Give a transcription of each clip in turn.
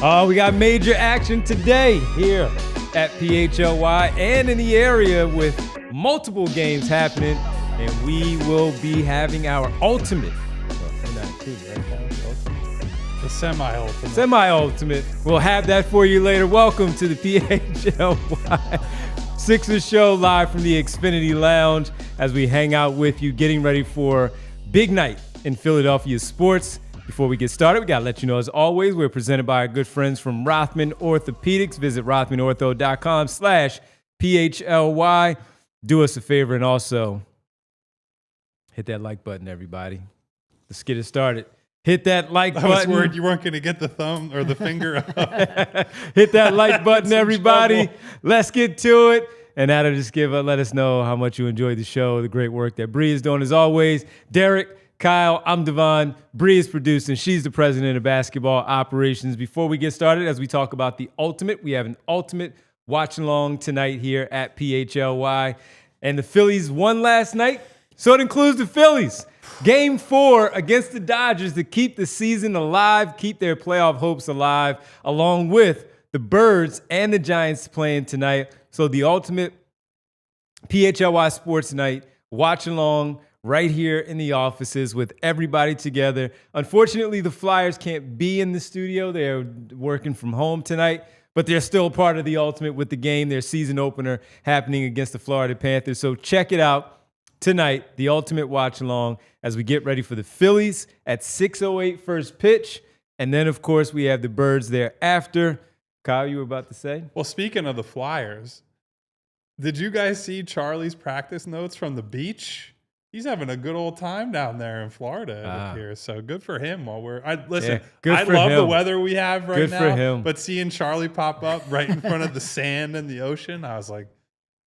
We got major action today here at PHLY and in the area with multiple games happening, and we will be having our ultimate. Well, not included, right, Kyle? Ultimate. The semi-ultimate. Semi-ultimate. We'll have that for you later. Welcome to the PHLY Sixers show live from the Xfinity Lounge as we hang out with you, getting ready for big night in Philadelphia sports. Before we get started, we got to let you know, as always, we're presented by our good friends from Rothman Orthopedics. Visit rothmanortho.com/PHLY. Do us a favor and also hit that like button, everybody. Let's get it started. Hit that like button. I was worried you weren't going to get the thumb or the finger up. Hit that like button, everybody. Let's get to it. And that'll just let us know how much you enjoyed the show, the great work that Bree is doing. As always, Derek, Kyle, I'm Devon. Bree is producing. She's the president of basketball operations. Before we get started, as we talk about the ultimate, we have an ultimate watch-along tonight here at PHLY. And the Phillies won last night, so it includes the Phillies. Game 4 against the Dodgers to keep the season alive, keep their playoff hopes alive, along with the Birds and the Giants playing tonight. So the ultimate PHLY Sports Night, watch-along, right here in the offices with everybody together. Unfortunately, the Flyers can't be in the studio. They're working from home tonight, but they're still part of the ultimate with the game, their season opener happening against the Florida Panthers. So check it out tonight, the ultimate watch-along, as we get ready for the Phillies at 6:08 first pitch. And then, of course, we have the Birds thereafter. Kyle, you were about to say? Well, speaking of the Flyers, did you guys see Charlie's practice notes from the beach? He's having a good old time down there in Florida, it appears. So good for him. I love the weather we have right now. Good for him. But seeing Charlie pop up right in front of the sand and the ocean, I was like,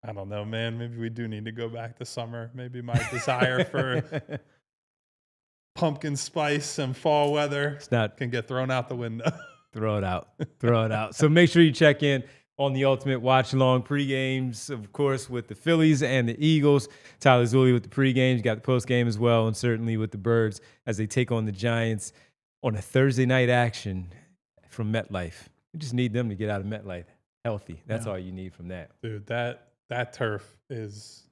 I don't know, man. Maybe we do need to go back to summer. Maybe my desire for pumpkin spice and fall weather can get thrown out the window. Throw it out. Throw it out. So make sure you check in on the ultimate watch-along pre-games, of course, with the Phillies and the Eagles. Tyler Zulli with the pre-games. You got the post-game as well, and certainly with the Birds as they take on the Giants on a Thursday night action from MetLife. You just need them to get out of MetLife healthy. That's all you need from that. Dude, that turf is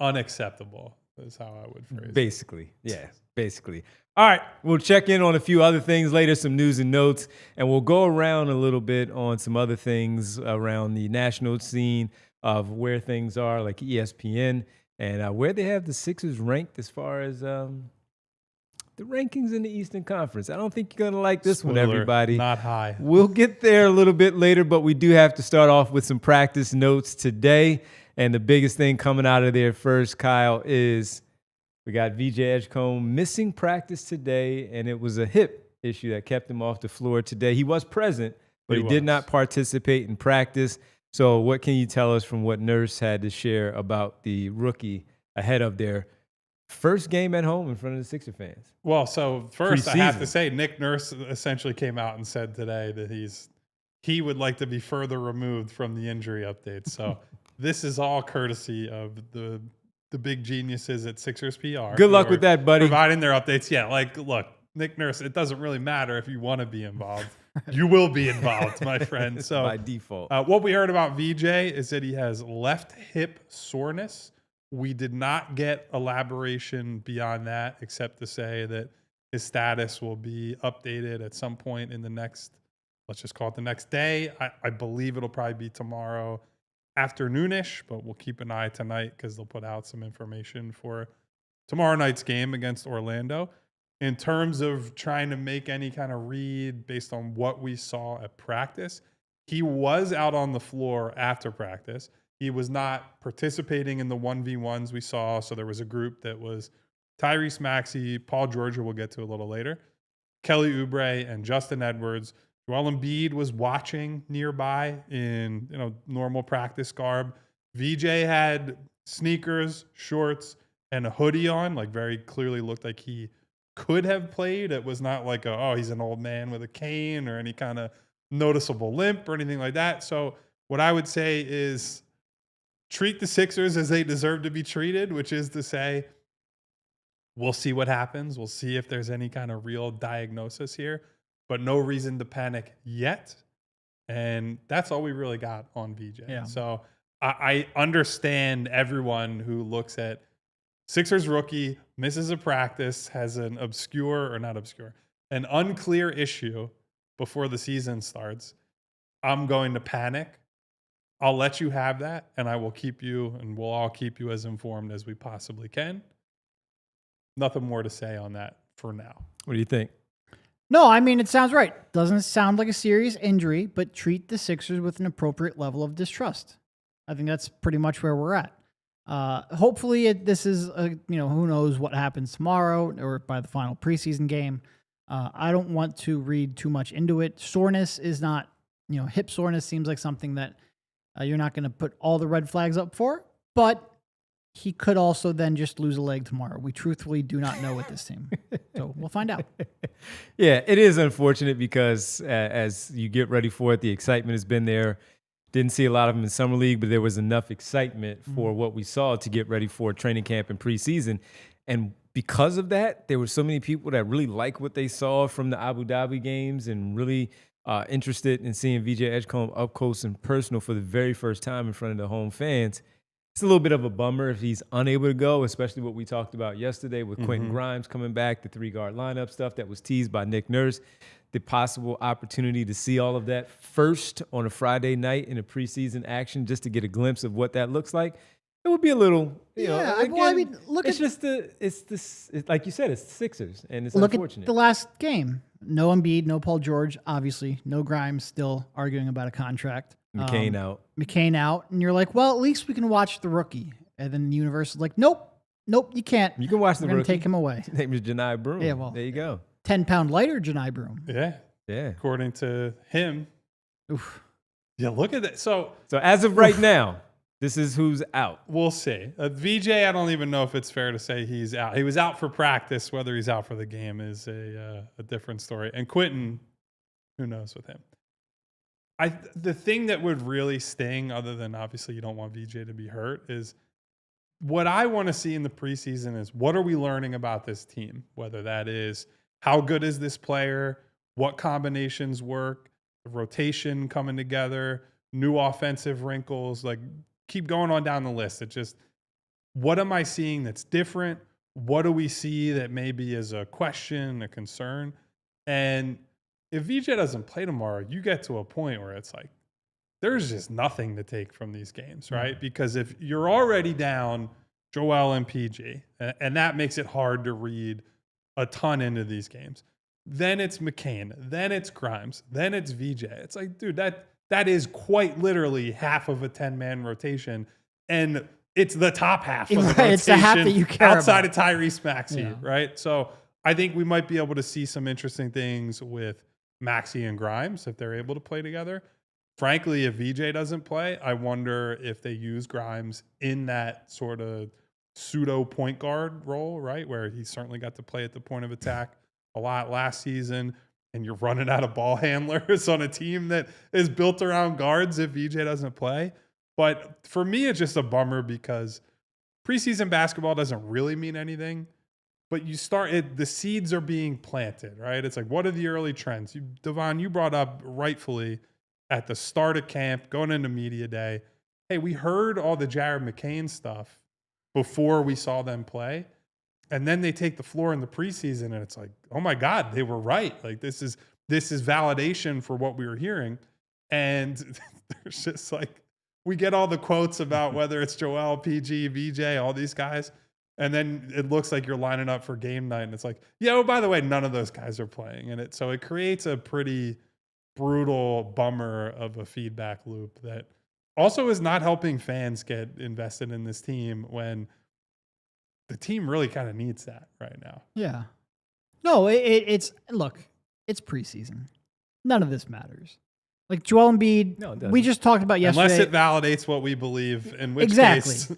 unacceptable, is how I would phrase it. Basically, yeah, basically. All right, we'll check in on a few other things later, some news and notes, and we'll go around a little bit on some other things around the national scene of where things are, like ESPN, and where they have the Sixers ranked as far as the rankings in the Eastern Conference. I don't think you're going to like this one, everybody. Not high. We'll get there a little bit later, but we do have to start off with some practice notes today, and the biggest thing coming out of there first, Kyle, is we got VJ Edgecombe missing practice today, and it was a hip issue that kept him off the floor today. He was present, but he did not participate in practice. So what can you tell us from what Nurse had to share about the rookie ahead of their first game at home in front of the Sixer fans? Well, so first I have to say Nick Nurse essentially came out and said today that he would like to be further removed from the injury updates. So this is all courtesy of the big geniuses at Sixers PR. Good luck with that, buddy. Providing their updates. Yeah, look, Nick Nurse, it doesn't really matter if you want to be involved. You will be involved, my friend. So by default. What we heard about VJ is that he has left hip soreness. We did not get elaboration beyond that, except to say that his status will be updated at some point in the next, let's just call it the next day. I believe it'll probably be tomorrow afternoonish, but we'll keep an eye tonight because they'll put out some information for tomorrow night's game against Orlando. In terms of trying to make any kind of read based on what we saw at practice, he was out on the floor after practice. He was not participating in the 1v1s we saw, so there was a group that was Tyrese Maxey, Paul George, we'll get to a little later, Kelly Oubre, and Justin Edwards. Joel Embiid was watching nearby in normal practice garb. VJ had sneakers, shorts, and a hoodie on, very clearly looked like he could have played. It was not like he's an old man with a cane or any kind of noticeable limp or anything like that. So what I would say is treat the Sixers as they deserve to be treated, which is to say, we'll see what happens. We'll see if there's any kind of real diagnosis here. but no reason to panic yet. And that's all we really got on VJ. Yeah. So I understand everyone who looks at Sixers rookie, misses a practice, has an an unclear issue before the season starts. I'm going to panic. I'll let you have that, and I will keep you, and we'll all keep you as informed as we possibly can. Nothing more to say on that for now. What do you think? No, I mean, it sounds right. Doesn't sound like a serious injury, but treat the Sixers with an appropriate level of distrust. I think that's pretty much where we're at. Hopefully this is, who knows what happens tomorrow or by the final preseason game. I don't want to read too much into it. Soreness is not, hip soreness seems like something that you're not going to put all the red flags up for, but he could also then just lose a leg tomorrow. We truthfully do not know with this team. So we'll find out. Yeah, it is unfortunate because as you get ready for it, the excitement has been there. Didn't see a lot of them in Summer League, but there was enough excitement for what we saw to get ready for training camp and preseason. And because of that, there were so many people that really like what they saw from the Abu Dhabi games and really interested in seeing VJ Edgecombe up close and personal for the very first time in front of the home fans. It's a little bit of a bummer if he's unable to go, especially what we talked about yesterday with Quentin Grimes coming back, the 3-guard lineup stuff that was teased by Nick Nurse, the possible opportunity to see all of that first on a Friday night in a preseason action just to get a glimpse of what that looks like. It would be a little, it's like you said, it's the Sixers, and it's unfortunate. Look at the last game. No Embiid, no Paul George, obviously. No Grimes, still arguing about a contract. McCain out. And you're like, well, at least we can watch the rookie. And then the universe is like, nope, you can't. You can watch the rookie. Take him away. His name is Janai Broom. Yeah, well, there you go. 10-pound lighter Janai Broom. Yeah. According to him. Oof. Yeah, look at that. So as of right now, this is who's out. We'll see. VJ, I don't even know if it's fair to say he's out. He was out for practice. Whether he's out for the game is a different story. And Quentin, who knows with him. The thing that would really sting, other than obviously you don't want VJ to be hurt, is what I want to see in the preseason is what are we learning about this team? Whether that is how good is this player, what combinations work, the rotation coming together, new offensive wrinkles, like keep going on down the list. It's just, what am I seeing that's different? What do we see that maybe is a question, a concern? And if VJ doesn't play tomorrow, you get to a point where it's like, there's just nothing to take from these games, right? Because if you're already down Joel and PG, and that makes it hard to read a ton into these games, then it's McCain, then it's Grimes, then it's VJ. It's like, dude, that is quite literally half of a 10-man rotation, and it's the top half of the rotation. It's the half that you care outside about. of Tyrese Maxey, right? So I think we might be able to see some interesting things with Maxey and Grimes if they're able to play together. Frankly, if VJ doesn't play, I wonder if they use Grimes in that sort of pseudo point guard role, right? Where he certainly got to play at the point of attack a lot last season, and you're running out of ball handlers on a team that is built around guards if VJ doesn't play. But for me, it's just a bummer because preseason basketball doesn't really mean anything. But the seeds are being planted, right? It's like, what are the early trends? Devon, you brought up rightfully at the start of camp, going into media day, hey, we heard all the Jared McCain stuff before we saw them play. And then they take the floor in the preseason and it's like, oh my God, they were right. Like this is validation for what we were hearing. And there's just like, we get all the quotes about whether it's Joel, PG, VJ, all these guys. And then it looks like you're lining up for game night. And it's like, yeah, oh, by the way, none of those guys are playing. And so it creates a pretty brutal bummer of a feedback loop that also is not helping fans get invested in this team when the team really kind of needs that right now. Yeah. No, it's preseason. None of this matters. Like Joel Embiid, we just talked about yesterday. Unless it validates what we believe, in which case.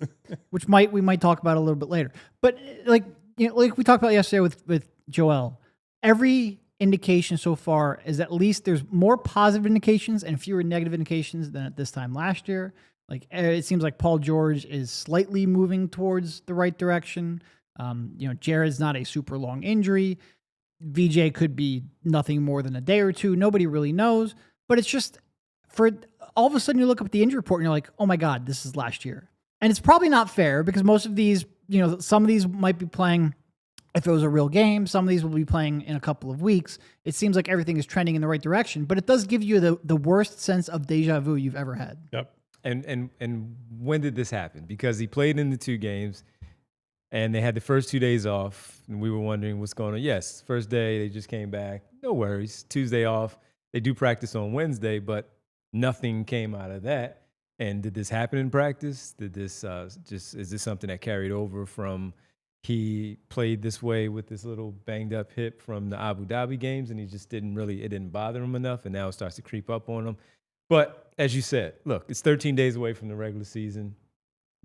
Which we might talk about a little bit later. But like we talked about yesterday with Joel, every indication so far is at least there's more positive indications and fewer negative indications than at this time last year. Like it seems like Paul George is slightly moving towards the right direction. Jared's not a super long injury. VJ could be nothing more than a day or two. Nobody really knows. But it's just, for all of a sudden you look up at the injury report and you're like, oh my God, this is last year. And it's probably not fair because most of these, some of these might be playing if it was a real game. Some of these will be playing in a couple of weeks. It seems like everything is trending in the right direction, but it does give you the worst sense of deja vu you've ever had. Yep. And when did this happen? Because he played in the 2 games and they had the first 2 days off and we were wondering what's going on. Yes, first day they just came back. No worries. Tuesday off. They do practice on Wednesday, but nothing came out of that. And did this happen in practice? Did this is this something that carried over from he played this way with this little banged up hip from the Abu Dhabi games and he just it didn't bother him enough and now it starts to creep up on him? But as you said, look, it's 13 days away from the regular season.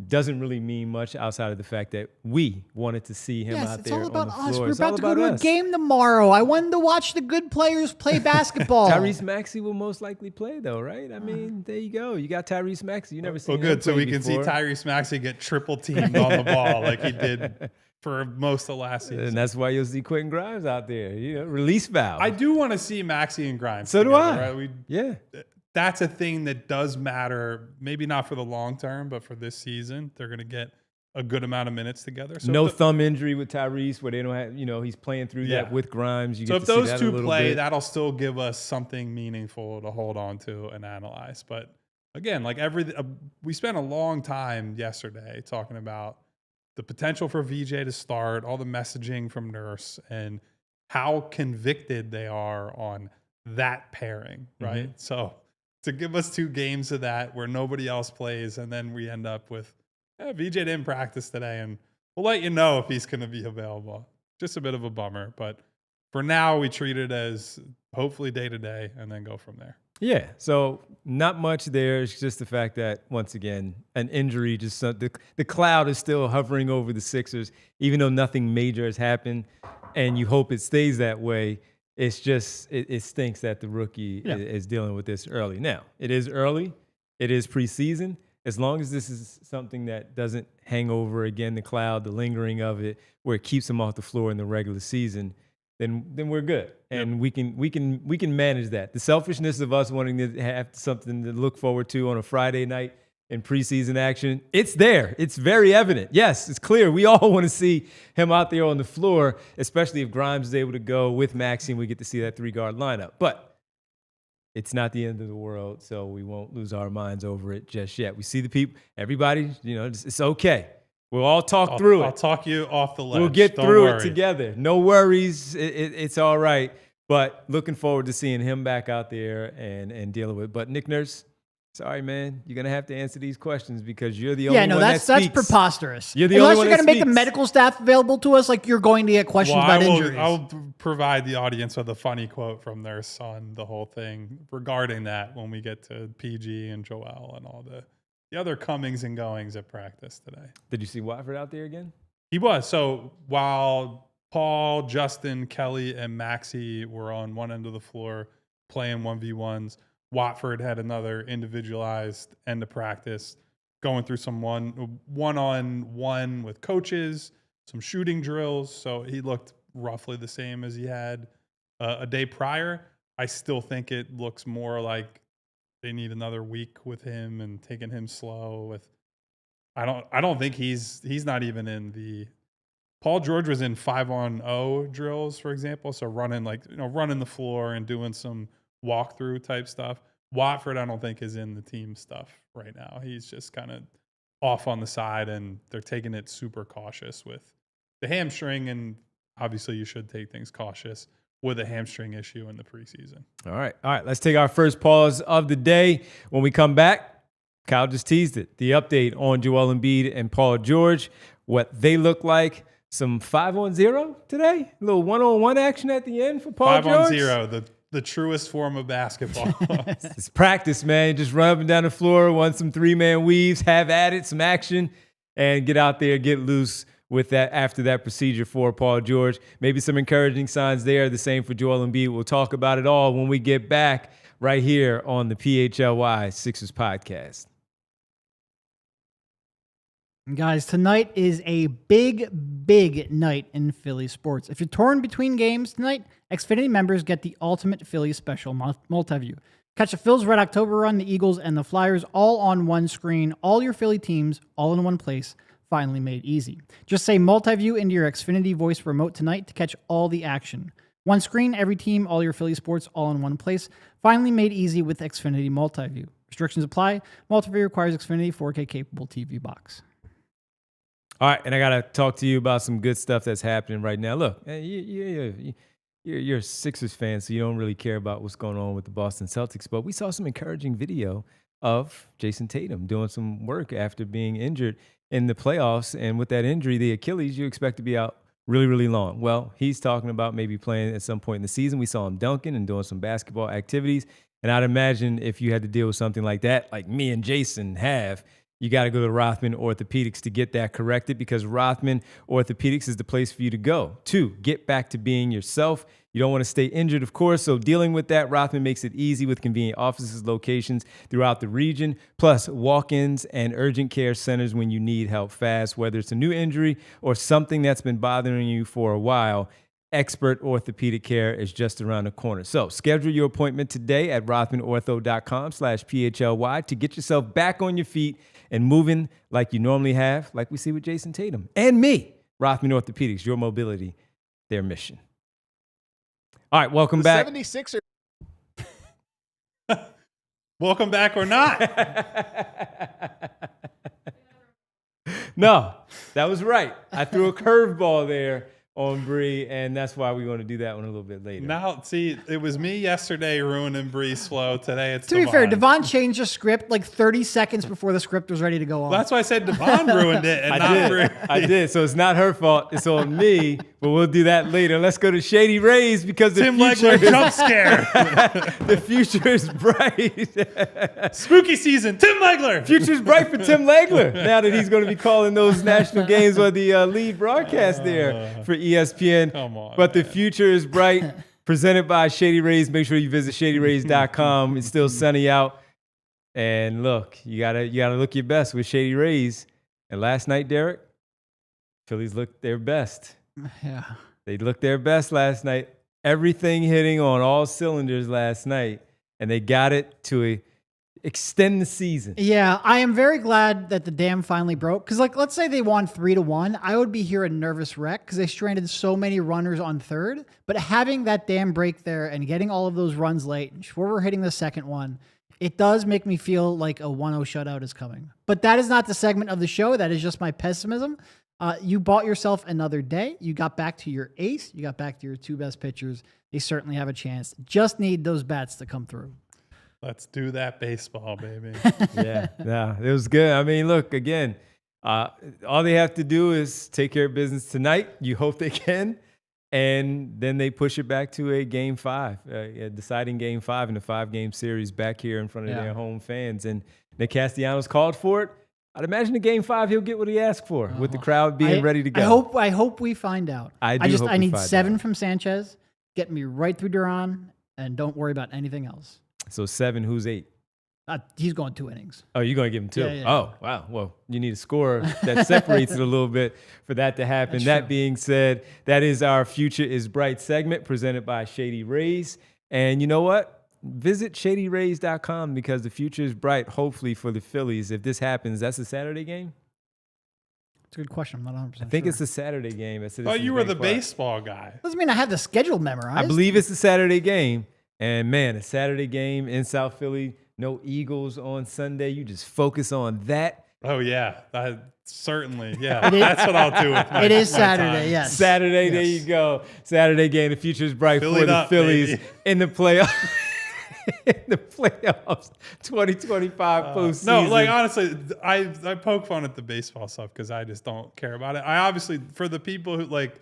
Doesn't really mean much outside of the fact that we wanted to see him out there on the floor. It's all about us. We're about to go to a game tomorrow. I wanted to watch the good players play basketball. Tyrese Maxey will most likely play, though, right? I mean, there you go. You got Tyrese Maxey. You never seen him play good. So we can see before. Tyrese Maxey get triple teamed on the ball like he did for most of last season. And that's why you'll see Quentin Grimes out there. Release valve. I do want to see Maxey and Grimes. So together, do I. Right? Yeah. That's a thing that does matter, maybe not for the long term, but for this season, they're going to get a good amount of minutes together. So no thumb injury with Tyrese where they don't have, he's playing through that with Grimes. So if those two play, that'll still give us something meaningful to hold on to and analyze. But again, like we spent a long time yesterday talking about the potential for VJ to start, all the messaging from Nurse, and how convicted they are on that pairing, right? Mm-hmm. So to give us 2 games of that where nobody else plays, and then we end up with, VJ didn't practice today, and we'll let you know if he's going to be available. Just a bit of a bummer, but for now, we treat it as hopefully day to day, and then go from there. Yeah, so not much there. It's just the fact that, once again, an injury, just the cloud is still hovering over the Sixers, even though nothing major has happened, and you hope it stays that way. It's just, it stinks that the rookie is dealing with this early. Now, it is early. It is preseason. As long as this is something that doesn't hang over, again, the cloud, the lingering of it, where it keeps him off the floor in the regular season, then we're good. And we can manage that. The selfishness of us wanting to have something to look forward to on a Friday night in preseason action, it's there. It's very evident. Yes, it's clear. We all want to see him out there on the floor, especially if Grimes is able to go with Maxey and we get to see that 3-guard lineup. But it's not the end of the world, so we won't lose our minds over it just yet. We see the people, everybody, it's okay. We'll all talk through it. I'll talk you off the ledge. We'll get through it together. No worries. It's all right. But looking forward to seeing him back out there and dealing with it. But Nick Nurse, sorry, man. You're going to have to answer these questions because you're the only one that speaks. That's preposterous. You're the Unless only one you're going to make the speaks. medical staff available to us, like you're going to get questions about injuries. I'll provide the audience with a funny quote from Nurse on the whole thing regarding that when we get to PG and Joel and all the other comings and goings at practice today. Did you see Watford out there again? He was. So while Paul, Justin, Kelly, and Maxey were on one end of the floor playing 1v1s, Watford had another individualized end of practice, going through some one-on-one with coaches, some shooting drills. So he looked roughly the same as he had a day prior. I still think it looks more like they need another week with him and taking him slow. I don't think he's not even in the. Paul George was in 5-on-0 drills, for example, so running the floor and doing some walkthrough type stuff. Watford, I don't think, is in the team stuff right now. He's just kind of off on the side, and they're taking it super cautious with the hamstring. And obviously, you should take things cautious with a hamstring issue in the preseason. All right. Let's take our first pause of the day. When we come back, Kyle just teased it. The update on Joel Embiid and Paul George, what they look like. Some 5-on-0 today. A little 1-on-1 action at the end for Paul George. 5-on-0, the truest form of basketball. It's practice, man. Just run up and down the floor, run some 3-man weaves, have at it, some action, and get out there, get loose with that after that procedure for Paul George. Maybe some encouraging signs there. The same for Joel Embiid. We'll talk about it all when we get back right here on the PHLY Sixers podcast. Guys, tonight is a big night in Philly sports. If you're torn between games tonight, Xfinity members get the ultimate Philly special multi-view. Catch the Phil's Red October Run, the Eagles, and the Flyers all on one screen. All your Philly teams all in one place. Finally made easy. Just say multi-view into your Xfinity voice remote tonight to catch all the action. One screen, every team, all your Philly sports all in one place. Finally made easy with Xfinity Multi-View. Restrictions apply. Multi-view requires Xfinity 4K capable TV box. All right, and I got to talk to you about some good stuff that's happening right now. Look, you're a Sixers fan, so you don't really care about what's going on with the Boston Celtics, but we saw some encouraging video of Jason Tatum doing some work after being injured in the playoffs. And with that injury, the Achilles, you expect to be out really, really long. Well, he's talking about maybe playing at some point in the season. We saw him dunking and doing some basketball activities. And I'd imagine if you had to deal with something like that, like me and Jason have, you got to go to Rothman Orthopedics to get that corrected, because Rothman Orthopedics is the place for you to go to get back to being yourself. You don't want to stay injured, of course, so dealing with that, Rothman makes it easy with convenient offices, locations throughout the region, plus walk-ins and urgent care centers when you need help fast, whether it's a new injury or something that's been bothering you for a while. Expert orthopedic care is just around the corner. So schedule your appointment today at rothmanortho.com/PHLY to get yourself back on your feet and moving like you normally have, like we see with Jason Tatum and me. Rothman Orthopedics, your mobility, their mission. All right, welcome back. 76ers. Welcome back or not. No, that was right. I threw a curveball there on Bree, and that's why we're going to do that one a little bit later. Now, see, it was me yesterday ruining Bree's flow. Today it's To be fair, Devon changed the script like 30 seconds before the script was ready to go on. That's why I said Devon ruined it and not Bree. I did. So it's not her fault. It's on me, but we'll do that later. Let's go to Shady Rays, because the Tim future Legler jump scare. the future is bright. Spooky season. Tim Legler. Future's bright for Tim Legler now that he's going to be calling those national games or the lead broadcast there for ESPN. Come on, but the future is bright. Presented by Shady Rays. Make sure you visit shadyrays.com. It's still sunny out. And look, you gotta look your best with Shady Rays. And last night, Derek, Phillies looked their best. Yeah. They looked their best last night. Everything hitting on all cylinders last night. And they got it to extend the season. Yeah, I am very glad that the dam finally broke. Because, like, let's say they won 3-1, I would be here a nervous wreck because they stranded so many runners on third. But having that dam break there and getting all of those runs late, and Schwarber hitting the second one, it does make me feel like a 1-0 shutout is coming. But that is not the segment of the show. That is just my pessimism. You bought yourself another day. You got back to your ace. You got back to your two best pitchers. They certainly have a chance. Just need those bats to come through. Let's do that baseball, baby. Yeah, it was good. I mean, look, again, all they have to do is take care of business tonight. You hope they can. And then they push it back to a game 5, a deciding game 5 in a 5-game series back here in front of their home fans. And Nick Castellanos called for it. I'd imagine in game 5 he'll get what he asked for with the crowd being ready to go. I hope we find out. I need 7 from Sanchez. Get me right through Duran, and don't worry about anything else. So 7, who's 8? He's going 2 innings. Oh, you're going to give him 2? Yeah. Oh, wow. Well, you need a scorer that separates it a little bit for that to happen. That's that true. being said, that is our Future is Bright segment presented by Shady Rays. And you know what? Visit shadyrays.com because the future is bright, hopefully, for the Phillies. If this happens, that's a Saturday game? It's a good question. I'm not 100% I think sure. it's a Saturday game. Oh, you were the baseball guy. Doesn't mean I have the schedule memorized. I believe it's a Saturday game. And, man, a Saturday game in South Philly, no Eagles on Sunday. You just focus on that. Oh, yeah. Certainly. Yeah. That's what I'll do with my It is my Saturday, time. yes. Saturday, Yes. there you go. Saturday game. The future is bright Fill for it the up, Phillies baby. in the playoffs. In the playoffs, 2025 postseason. No, like honestly, I poke fun at the baseball stuff because I just don't care about it. I obviously, for the people who like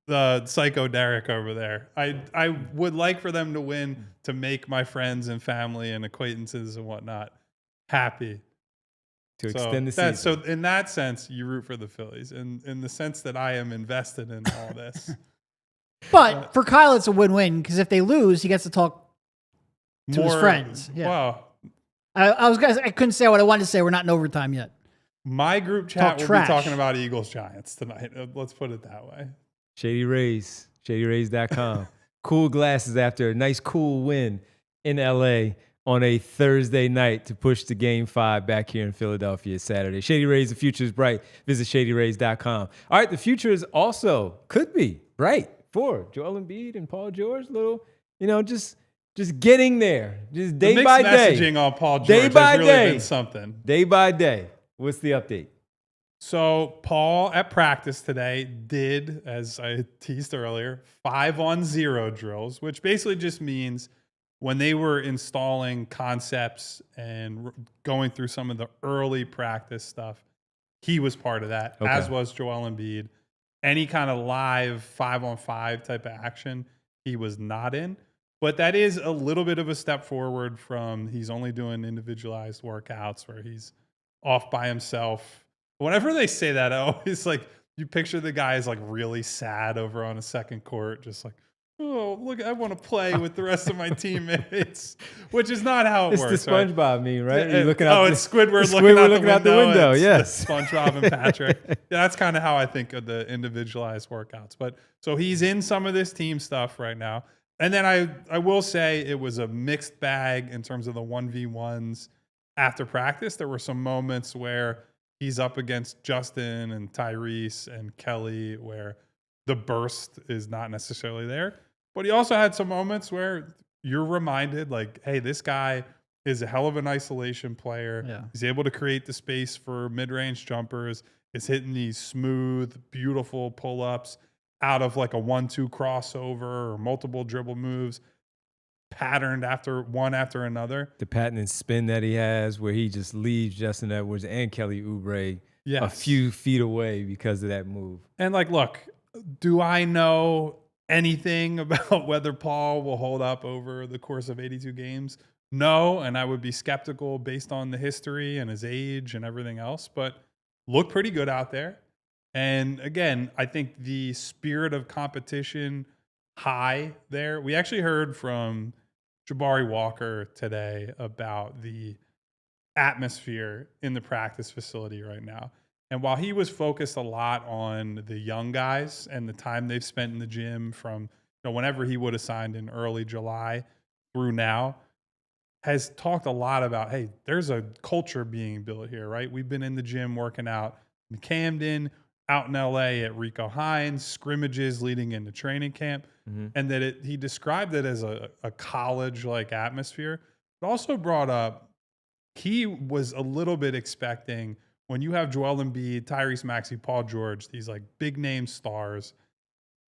the psycho Derek over there, I would like for them to win to make my friends and family and acquaintances and whatnot happy. to extend the season. So in that sense, you root for the Phillies. In the sense that I am invested in all this. But for Kyle, it's a win-win because if they lose, he gets to talk to his friends. Yeah. Wow. I couldn't say what I wanted to say. We're not in overtime yet. My group chat will trash. be talking about Eagles Giants tonight. Let's put it that way. Shady Rays, shadyrays.com. Cool glasses after a nice cool win in LA on a Thursday night to push to Game 5 back here in Philadelphia Saturday. Shady Rays, the future is bright. Visit ShadyRays.com. All right, the future is also, could be, bright for Joel Embiid and Paul George. Little, just getting there. Just day by day. Mixed messaging on Paul George Day by has really day. been something. Day by day. What's the update? So Paul at practice today did, as I teased earlier, 5-on-0 drills, which basically just means when they were installing concepts and going through some of the early practice stuff, he was part of that, Okay. as was Joel Embiid. Any kind of live 5-on-5 type of action, he was not in. But that is a little bit of a step forward from he's only doing individualized workouts where he's off by himself. Whenever they say that, I always you picture the guy is really sad over on a second court, just oh, look, I want to play with the rest of my teammates, which is not how it works. It's the SpongeBob meme, right? Yeah, You're looking out it's Squidward looking out the window. It's Yes. SpongeBob and Patrick. Yeah, that's kind of how I think of the individualized workouts. But so he's in some of this team stuff right now. And then I will say it was a mixed bag in terms of the 1v1s after practice. There were some moments where he's up against Justin and Tyrese and Kelly where the burst is not necessarily there. But he also had some moments where you're reminded, hey, this guy is a hell of an isolation player. Yeah. He's able to create the space for mid-range jumpers. Is hitting these smooth, beautiful pull-ups out of a 1-2 crossover or multiple dribble moves, patterned after another. The patented spin that he has where he just leaves Justin Edwards and Kelly Oubre a few feet away because of that move. And look, do I know anything about whether Paul will hold up over the course of 82 games? No, and I would be skeptical based on the history and his age and everything else, but looked pretty good out there. And again, I think the spirit of competition high there. We actually heard from Jabari Walker today about the atmosphere in the practice facility right now. And while he was focused a lot on the young guys and the time they've spent in the gym from whenever he would have signed in early July through now, has talked a lot about, hey, there's a culture being built here, right? We've been in the gym working out in Camden, out in LA at Rico Hines, scrimmages leading into training camp. Mm-hmm. And that he described it as a college-like atmosphere, but also brought up he was a little bit expecting when you have Joel Embiid, Tyrese Maxey, Paul George, these big-name stars,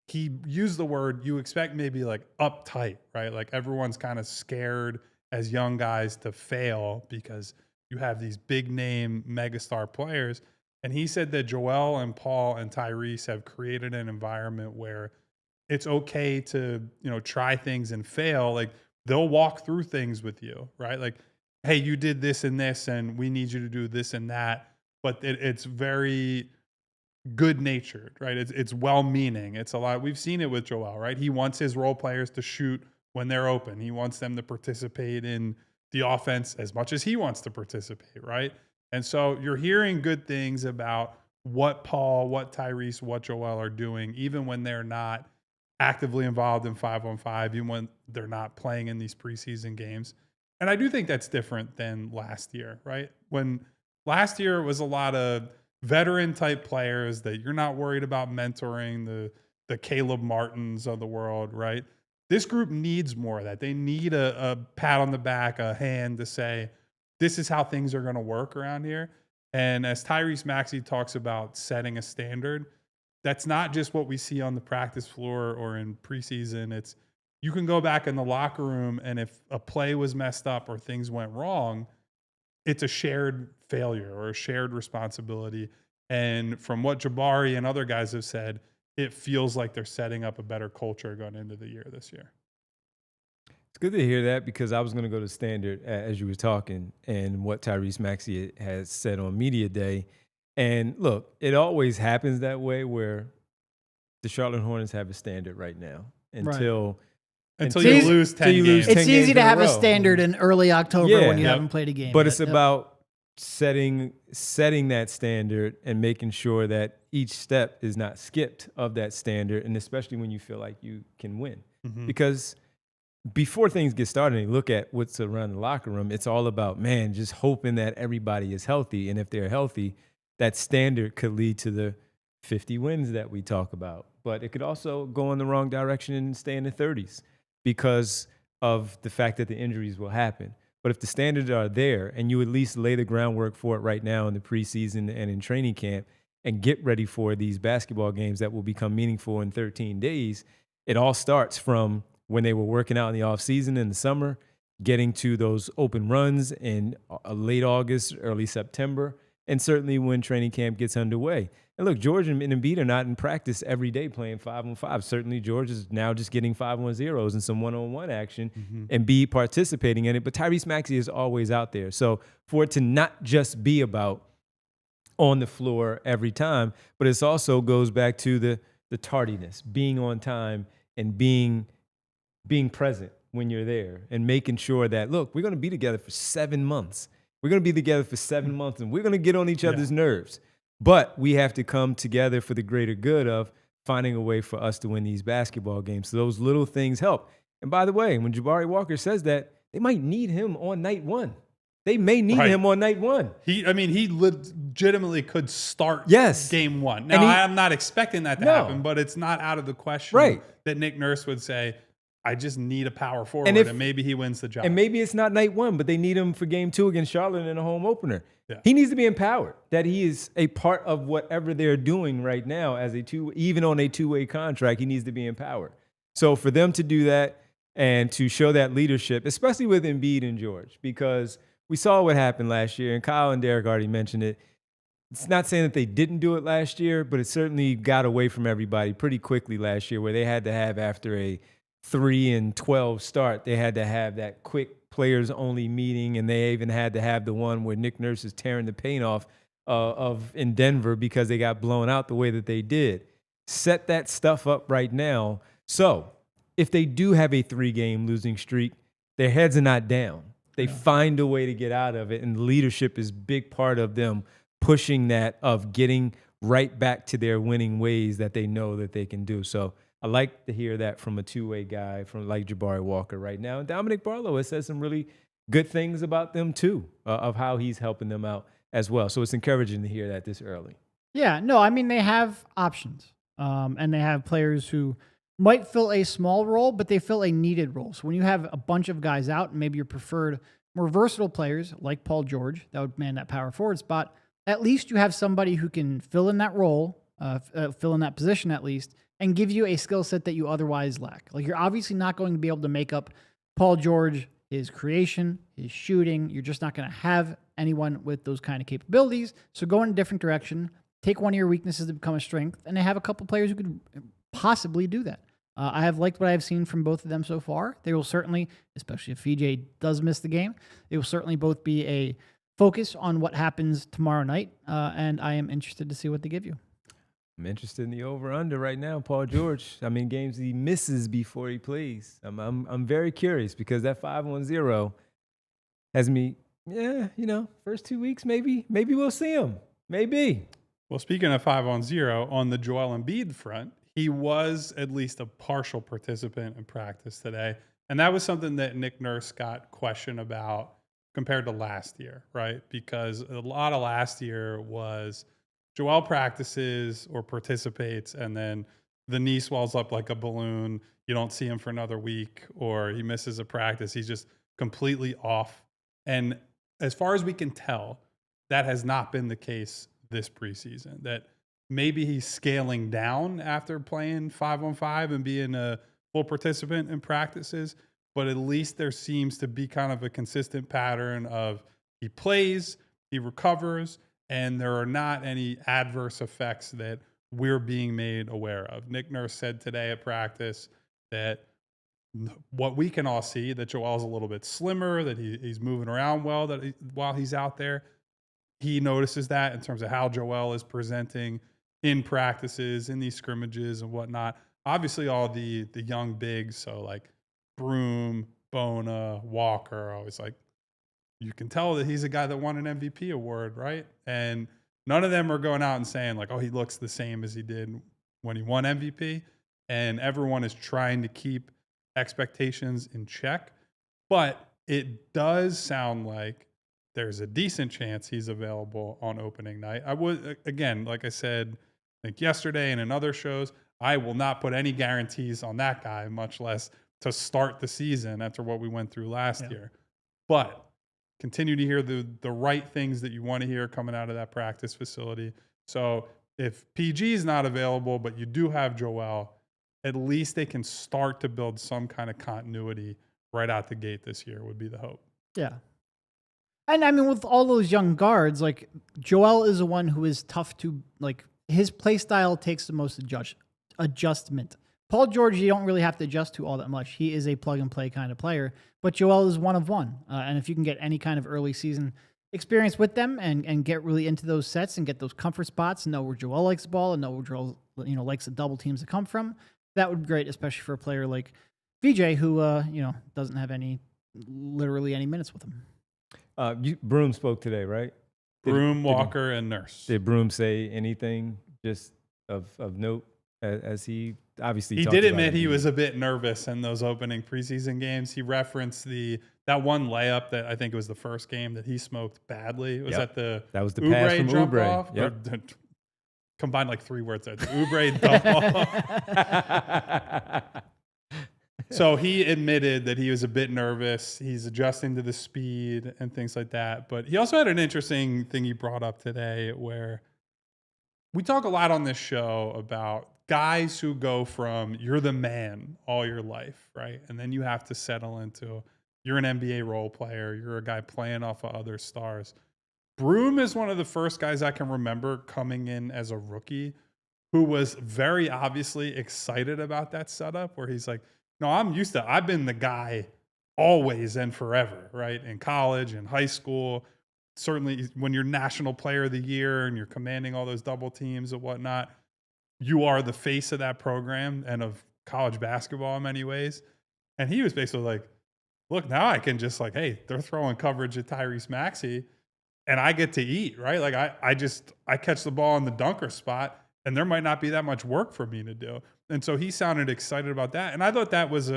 he used the word you expect maybe uptight, right? Everyone's kind of scared as young guys to fail because you have these big-name megastar players. And he said that Joel and Paul and Tyrese have created an environment where it's okay to, try things and fail. They'll walk through things with you, right? Hey, you did this and this, and we need you to do this and that. But it's very good-natured, right? It's well-meaning. It's a lot. We've seen it with Joel, right? He wants his role players to shoot when they're open. He wants them to participate in the offense as much as he wants to participate, right? And so you're hearing good things about what Paul, what Tyrese, what Joel are doing, even when they're not actively involved in 5-on-5, even when they're not playing in these preseason games. And I do think that's different than last year, right? When last year it was a lot of veteran type players that you're not worried about mentoring, the Caleb Martins of the world, right? This group needs more of that. They need a pat on the back, a hand to say, this is how things are going to work around here. And as Tyrese Maxey talks about setting a standard, that's not just what we see on the practice floor or in preseason. It's you can go back in the locker room, and if a play was messed up or things went wrong, it's a shared failure or a shared responsibility. And from what Jabari and other guys have said, it feels like they're setting up a better culture going into the year this year. It's good to hear that because I was going to go to standard as you were talking and what Tyrese Maxey has said on Media Day. And look, it always happens that way where the Charlotte Hornets have a standard right now until you lose 10 games. It's easy to have a standard in early October when you haven't played a game. But it's about setting that standard and making sure that each step is not skipped of that standard, and especially when you feel like you can win. Mm-hmm. Because before things get started and you look at what's around the locker room, it's all about, man, just hoping that everybody is healthy. And if they're healthy, that standard could lead to the 50 wins that we talk about. But it could also go in the wrong direction and stay in the 30s because of the fact that the injuries will happen. But if the standards are there and you at least lay the groundwork for it right now in the preseason and in training camp and get ready for these basketball games that will become meaningful in 13 days, it all starts from when they were working out in the offseason in the summer, getting to those open runs in late August, early September, and certainly when training camp gets underway. And look, George and Embiid are not in practice every day playing 5-on-5. Certainly George is now just getting 5-on-0s and some one-on-one action, and Embiid participating in it. But Tyrese Maxey is always out there. So for it to not just be about on the floor every time, but it also goes back to the tardiness, being on time and being present when you're there and making sure that, look, we're going to be together for 7 months. We're going to be together for 7 months, and we're going to get on each other's nerves. But we have to come together for the greater good of finding a way for us to win these basketball games. So those little things help. And by the way, when Jabari Walker says that, they might need him on night one. They may need him on night one. He legitimately could start game one. Now, I'm not expecting that to happen, but it's not out of the question that Nick Nurse would say, I just need a power forward, and maybe he wins the job. And maybe it's not night one, but they need him for game 2 against Charlotte in a home opener. Yeah. He needs to be empowered, that he is a part of whatever they're doing right now as even on a two-way contract, he needs to be empowered. So for them to do that and to show that leadership, especially with Embiid and George, because we saw what happened last year, and Kyle and Derek already mentioned it. It's not saying that they didn't do it last year, but it certainly got away from everybody pretty quickly last year, where they had to have, after a 3-12 start, they had to have that quick players only meeting, and they even had to have the one where Nick Nurse is tearing the paint off in Denver because they got blown out the way that they did. Set that stuff up right now. So if they do have a 3-game losing streak, their heads are not down. They find a way to get out of it, and leadership is a big part of them pushing that, of getting right back to their winning ways that they know that they can do. So I like to hear that from a two-way guy from like Jabari Walker right now. And Dominic Barlow has said some really good things about them too, of how he's helping them out as well. So it's encouraging to hear that this early. Yeah, no, I mean, they have options, and they have players who might fill a small role, but they fill a needed role. So when you have a bunch of guys out, and maybe your preferred more versatile players like Paul George that would man that power forward spot, at least you have somebody who can fill in that role, fill in that position at least, and give you a skill set that you otherwise lack. Like, you're obviously not going to be able to make up Paul George, his creation, his shooting. You're just not going to have anyone with those kind of capabilities. So go in a different direction, take one of your weaknesses to become a strength, and they have a couple players who could possibly do that. I have liked what I've seen from both of them so far. They will certainly, especially if VJ does miss the game, they will certainly both be a focus on what happens tomorrow night, and I am interested to see what they give you. I'm interested in the over/under right now, Paul George. I mean, games he misses before he plays. I'm very curious, because that 5-on-0 has me, first 2 weeks, maybe we'll see him. Maybe. Well, speaking of 5-on-0, on the Joel Embiid front, he was at least a partial participant in practice today. And that was something that Nick Nurse got questioned about compared to last year, right? Because a lot of last year was Joel practices or participates, and then the knee swells up like a balloon. You don't see him for another week, or he misses a practice. He's just completely off. And as far as we can tell, that has not been the case this preseason. That maybe he's scaling down after playing 5-on-5 and being a full participant in practices, but at least there seems to be kind of a consistent pattern of he plays, he recovers, and there are not any adverse effects that we're being made aware of. Nick Nurse said today at practice that what we can all see, that Joel's a little bit slimmer, that he's moving around well while he's out there. He notices that in terms of how Joel is presenting in practices, in these scrimmages and whatnot. Obviously, all the young bigs, so like Broom, Bona, Walker, always like, you can tell that he's a guy that won an MVP award, right? And none of them are going out and saying like, oh, he looks the same as he did when he won MVP. And everyone is trying to keep expectations in check. But it does sound like there's a decent chance he's available on opening night. I would, again, like I said, I think yesterday and in other shows, I will not put any guarantees on that guy, much less to start the season after what we went through last year. But continue to hear the right things that you want to hear coming out of that practice facility. So if PG is not available, but you do have Joel, at least they can start to build some kind of continuity right out the gate this year would be the hope. Yeah. And I mean, with all those young guards, like Joel is the one who is tough to, like, his play style takes the most adjustment. Paul George, you don't really have to adjust to all that much. He is a plug and play kind of player, but Joel is one of one. And if you can get any kind of early season experience with them and get really into those sets and get those comfort spots and know where Joel likes the ball and know where Joel, likes the double teams to come from, that would be great, especially for a player like VJ who, doesn't have literally any minutes with him. Broom spoke today, right? Broom, Walker, and Nurse. Did Broom say anything just of note as he obviously he talked did about admit it? he was a bit nervous in those opening preseason games. He referenced that one layup that I think it was the first game that he smoked badly. It was Yep. That was the pass from jump Oubre. off. Yep. Combined like 3 words there. The Oubre dump off. So he admitted that he was a bit nervous. He's adjusting to the speed and things like that. But he also had an interesting thing he brought up today where we talk a lot on this show about guys who go from you're the man all your life, right? And then you have to settle into you're an NBA role player. You're a guy playing off of other stars. Broom is one of the first guys I can remember coming in as a rookie who was very obviously excited about that setup where he's like, no, I've been the guy always and forever, right? In college, in high school, certainly when you're National Player of the Year and you're commanding all those double teams and whatnot, you are the face of that program and of college basketball in many ways. And he was basically like, look, now I can just hey, they're throwing coverage at Tyrese Maxey and I get to eat, right? Like I catch the ball in the dunker spot and there might not be that much work for me to do. And so he sounded excited about that. And I thought that was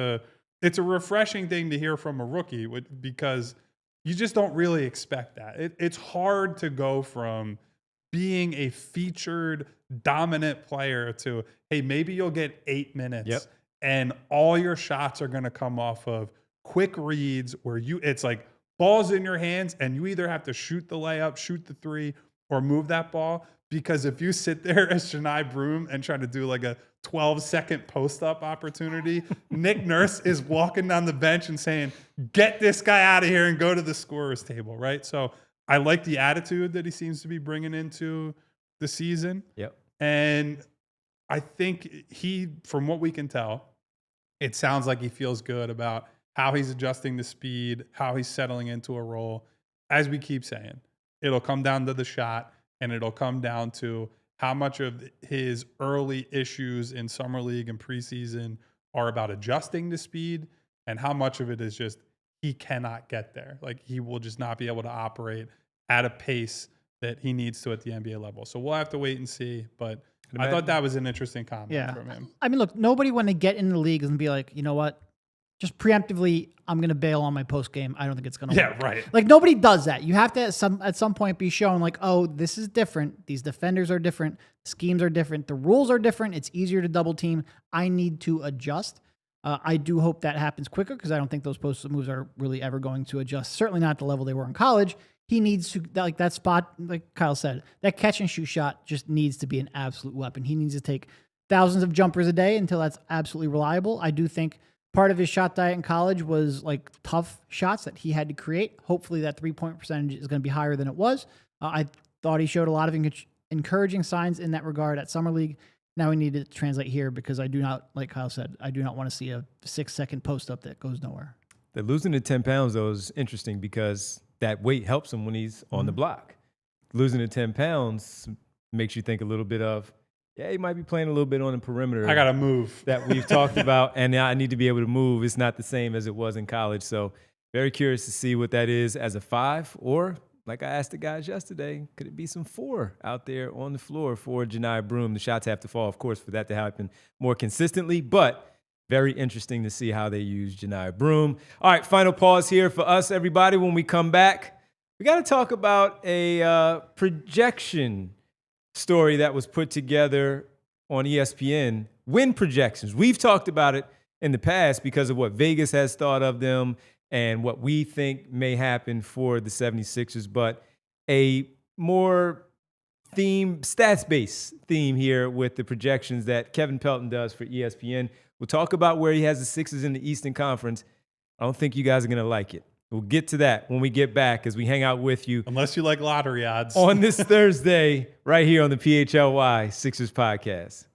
it's a refreshing thing to hear from a rookie because you just don't really expect that. It's hard to go from being a featured dominant player to, hey, maybe you'll get 8 minutes and all your shots are going to come off of quick reads where it's like balls in your hands and you either have to shoot the layup, shoot the three, or move that ball. Because if you sit there as Janai Broom and try to do like a 12-second post-up opportunity, Nick Nurse is walking down the bench and saying, get this guy out of here and go to the scorer's table, right? So I like the attitude that he seems to be bringing into the season. Yep. And I think from what we can tell, it sounds like he feels good about how he's adjusting the speed, how he's settling into a role. As we keep saying, it'll come down to the shot. And it'll come down to how much of his early issues in summer league and preseason are about adjusting to speed and how much of it is just he cannot get there. Like he will just not be able to operate at a pace that he needs to at the NBA level. So we'll have to wait and see. But I thought that was an interesting comment from him. I mean, look, nobody when they get in the league is going to be like, you know what? Just preemptively, I'm going to bail on my post game. I don't think it's going to work. Yeah, right. Like nobody does that. You have to at some point be shown like, oh, this is different. These defenders are different. Schemes are different. The rules are different. It's easier to double team. I need to adjust. I do hope that happens quicker because I don't think those post moves are really ever going to adjust. Certainly not at the level they were in college. He needs to, like that spot, like Kyle said, that catch and shoot shot just needs to be an absolute weapon. He needs to take thousands of jumpers a day until that's absolutely reliable. I do think part of his shot diet in college was like tough shots that he had to create. Hopefully that 3-point percentage is going to be higher than it was. I thought he showed a lot of encouraging signs in that regard at Summer League. Now we need to translate here because I do not, like Kyle said, I do not want to see a 6-second post up that goes nowhere. The losing the 10 pounds, though, is interesting because that weight helps him when he's on the block. Losing the 10 pounds makes you think a little bit of, he might be playing a little bit on the perimeter. I got to move. That we've talked about, and I need to be able to move. It's not the same as it was in college. So very curious to see what that is as a 5, or like I asked the guys yesterday, could it be some 4 out there on the floor for Janai Broom? The shots have to fall, of course, for that to happen more consistently. But Very interesting to see how they use Janai Broome. All right, final pause here for us, everybody. When we come back, we got to talk about a projection story that was put together on ESPN. Win projections. We've talked about it in the past because of what Vegas has thought of them and what we think may happen for the 76ers, but a more stats-based theme here with the projections that Kevin Pelton does for ESPN. We'll talk about where he has the Sixers in the Eastern Conference. I don't think you guys are going to like it. We'll get to that when we get back as we hang out with you. Unless you like lottery odds. On this Thursday, right here on the PHLY Sixers podcast.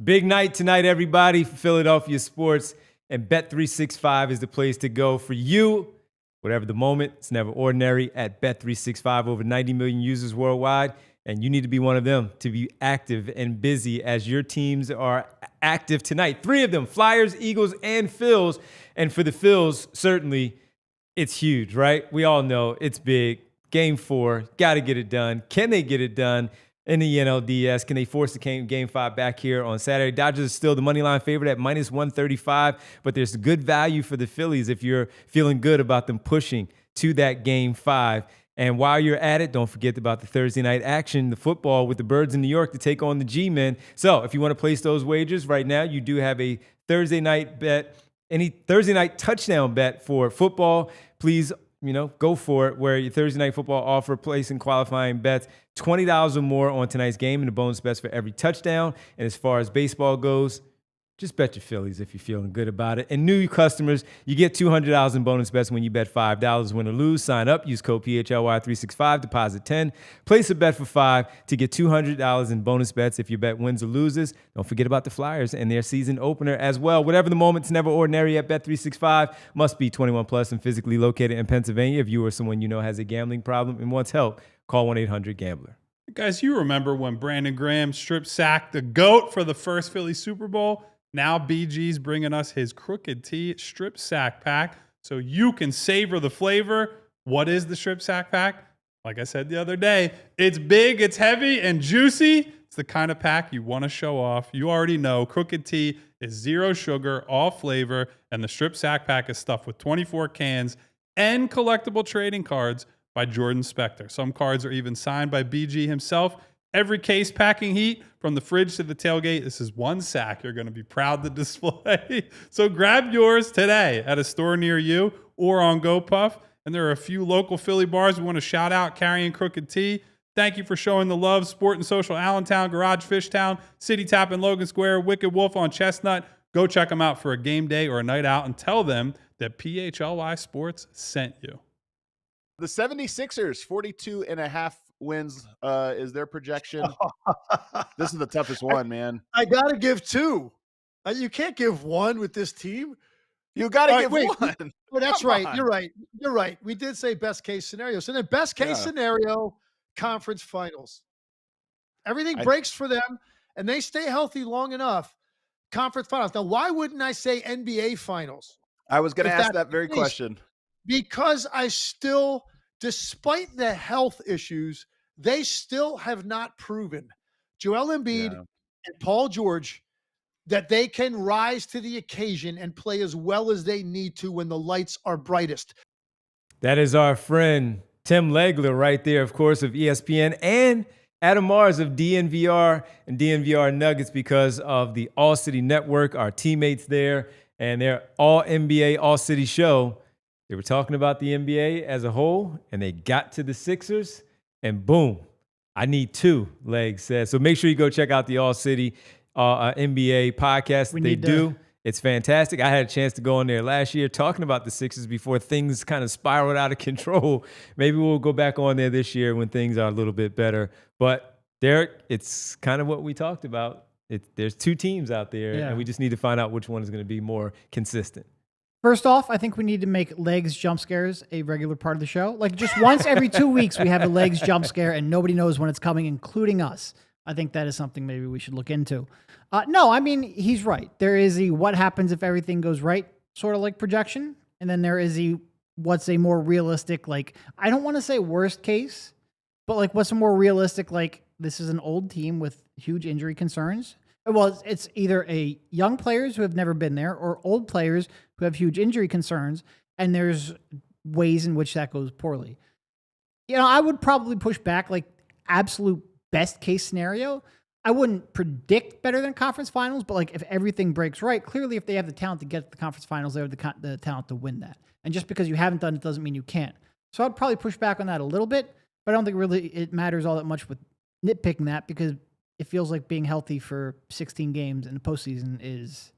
Big night tonight, everybody, for Philadelphia sports. And Bet365 is the place to go for you. Whatever the moment, it's never ordinary at Bet365. Over 90 million users worldwide. And you need to be one of them to be active and busy as your teams are active tonight. 3 of them, Flyers, Eagles, and Phils. And for the Phils, certainly, it's huge, right? We all know it's big. Game 4, got to get it done. Can they get it done in the NLDS? Can they force the Game 5 back here on Saturday? Dodgers are still the money line favorite at minus 135, but there's good value for the Phillies if you're feeling good about them pushing to that Game 5. And while you're at it, don't forget about the Thursday night action, the football with the Birds in New York to take on the G-Men. So if you want to place those wagers right now, you do have a Thursday night bet, any Thursday night touchdown bet for football. Please, go for it, where your Thursday night football offer placing qualifying bets, $20 or more on tonight's game and the bonus bets for every touchdown. And as far as baseball goes, just bet your Phillies if you're feeling good about it. And new customers, you get $200 in bonus bets when you bet $5. Win or lose, sign up, use code PHLY365, deposit 10. Place a bet for $5 to get $200 in bonus bets if your bet wins or loses. Don't forget about the Flyers and their season opener as well. Whatever the moment, it's never ordinary at Bet365. Must be 21 plus and physically located in Pennsylvania. If you or someone you know has a gambling problem and wants help, call 1-800-GAMBLER. Guys, you remember when Brandon Graham strip sacked the GOAT for the first Philly Super Bowl? Now BG's bringing us his Crooked T strip sack pack so you can savor the flavor. What is the strip sack pack? Like I said the other day, it's big, it's heavy, and juicy. It's the kind of pack you want to show off. You already know Crooked T is 0 sugar, all flavor, and the strip sack pack is stuffed with 24 cans and collectible trading cards by Jordan Spector. Some cards are even signed by BG himself. Every case packing heat from the fridge to the tailgate. This is one sack you're going to be proud to display. So grab yours today at a store near you or on GoPuff. And there are a few local Philly bars we want to shout out carrying Crooked T. Thank you for showing the love. Sport and Social Allentown, Garage Fishtown, City Tap in Logan Square, Wicked Wolf on Chestnut. Go check them out for a game day or a night out and tell them that PHLY Sports sent you. The 76ers, 42.5 wins is their projection. This is the toughest one, man. I got to give 2. You can't give 1 with this team. You got to give wait, 1. Well, that's Come right. on. You're right. You're right. We did say best case scenario. So then best case scenario, conference finals. Everything breaks for them and they stay healthy long enough. Conference finals. Now, why wouldn't I say NBA finals? I was going to ask that very question. Because I still, despite the health issues, they still have not proven, Joel Embiid and Paul George, that they can rise to the occasion and play as well as they need to when the lights are brightest. That is our friend Tim Legler right there, of course, of ESPN, and Adam Mars of DNVR and DNVR Nuggets because of the All-City Network, our teammates there, and their All-NBA, All-City show. They were talking about the NBA as a whole, and they got to the Sixers, and boom, I need 2, Legs said. So make sure you go check out the All-City NBA podcast that they do. It's fantastic. I had a chance to go on there last year talking about the Sixers before things kind of spiraled out of control. Maybe we'll go back on there this year when things are a little bit better. But Derek, it's kind of what we talked about. There's 2 teams out there, and we just need to find out which one is going to be more consistent. First off, I think we need to make Legs jump scares a regular part of the show. Like just once every 2 weeks, we have a Legs jump scare, and nobody knows when it's coming, including us. I think that is something maybe we should look into. No, I mean, he's right. There is a what happens if everything goes right sort of like projection. And then there is what's a more realistic, like, I don't want to say worst case, but like what's a more realistic, like this is an old team with huge injury concerns. Well, it's either a young players who have never been there or old players who have huge injury concerns, and there's ways in which that goes poorly. I would probably push back, like absolute best case scenario. I wouldn't predict better than conference finals, but like if everything breaks right, clearly if they have the talent to get to the conference finals, they have the talent to win that. And just because you haven't done it doesn't mean you can't. So I'd probably push back on that a little bit, but I don't think really it matters all that much with nitpicking that, because it feels like being healthy for 16 games in the postseason is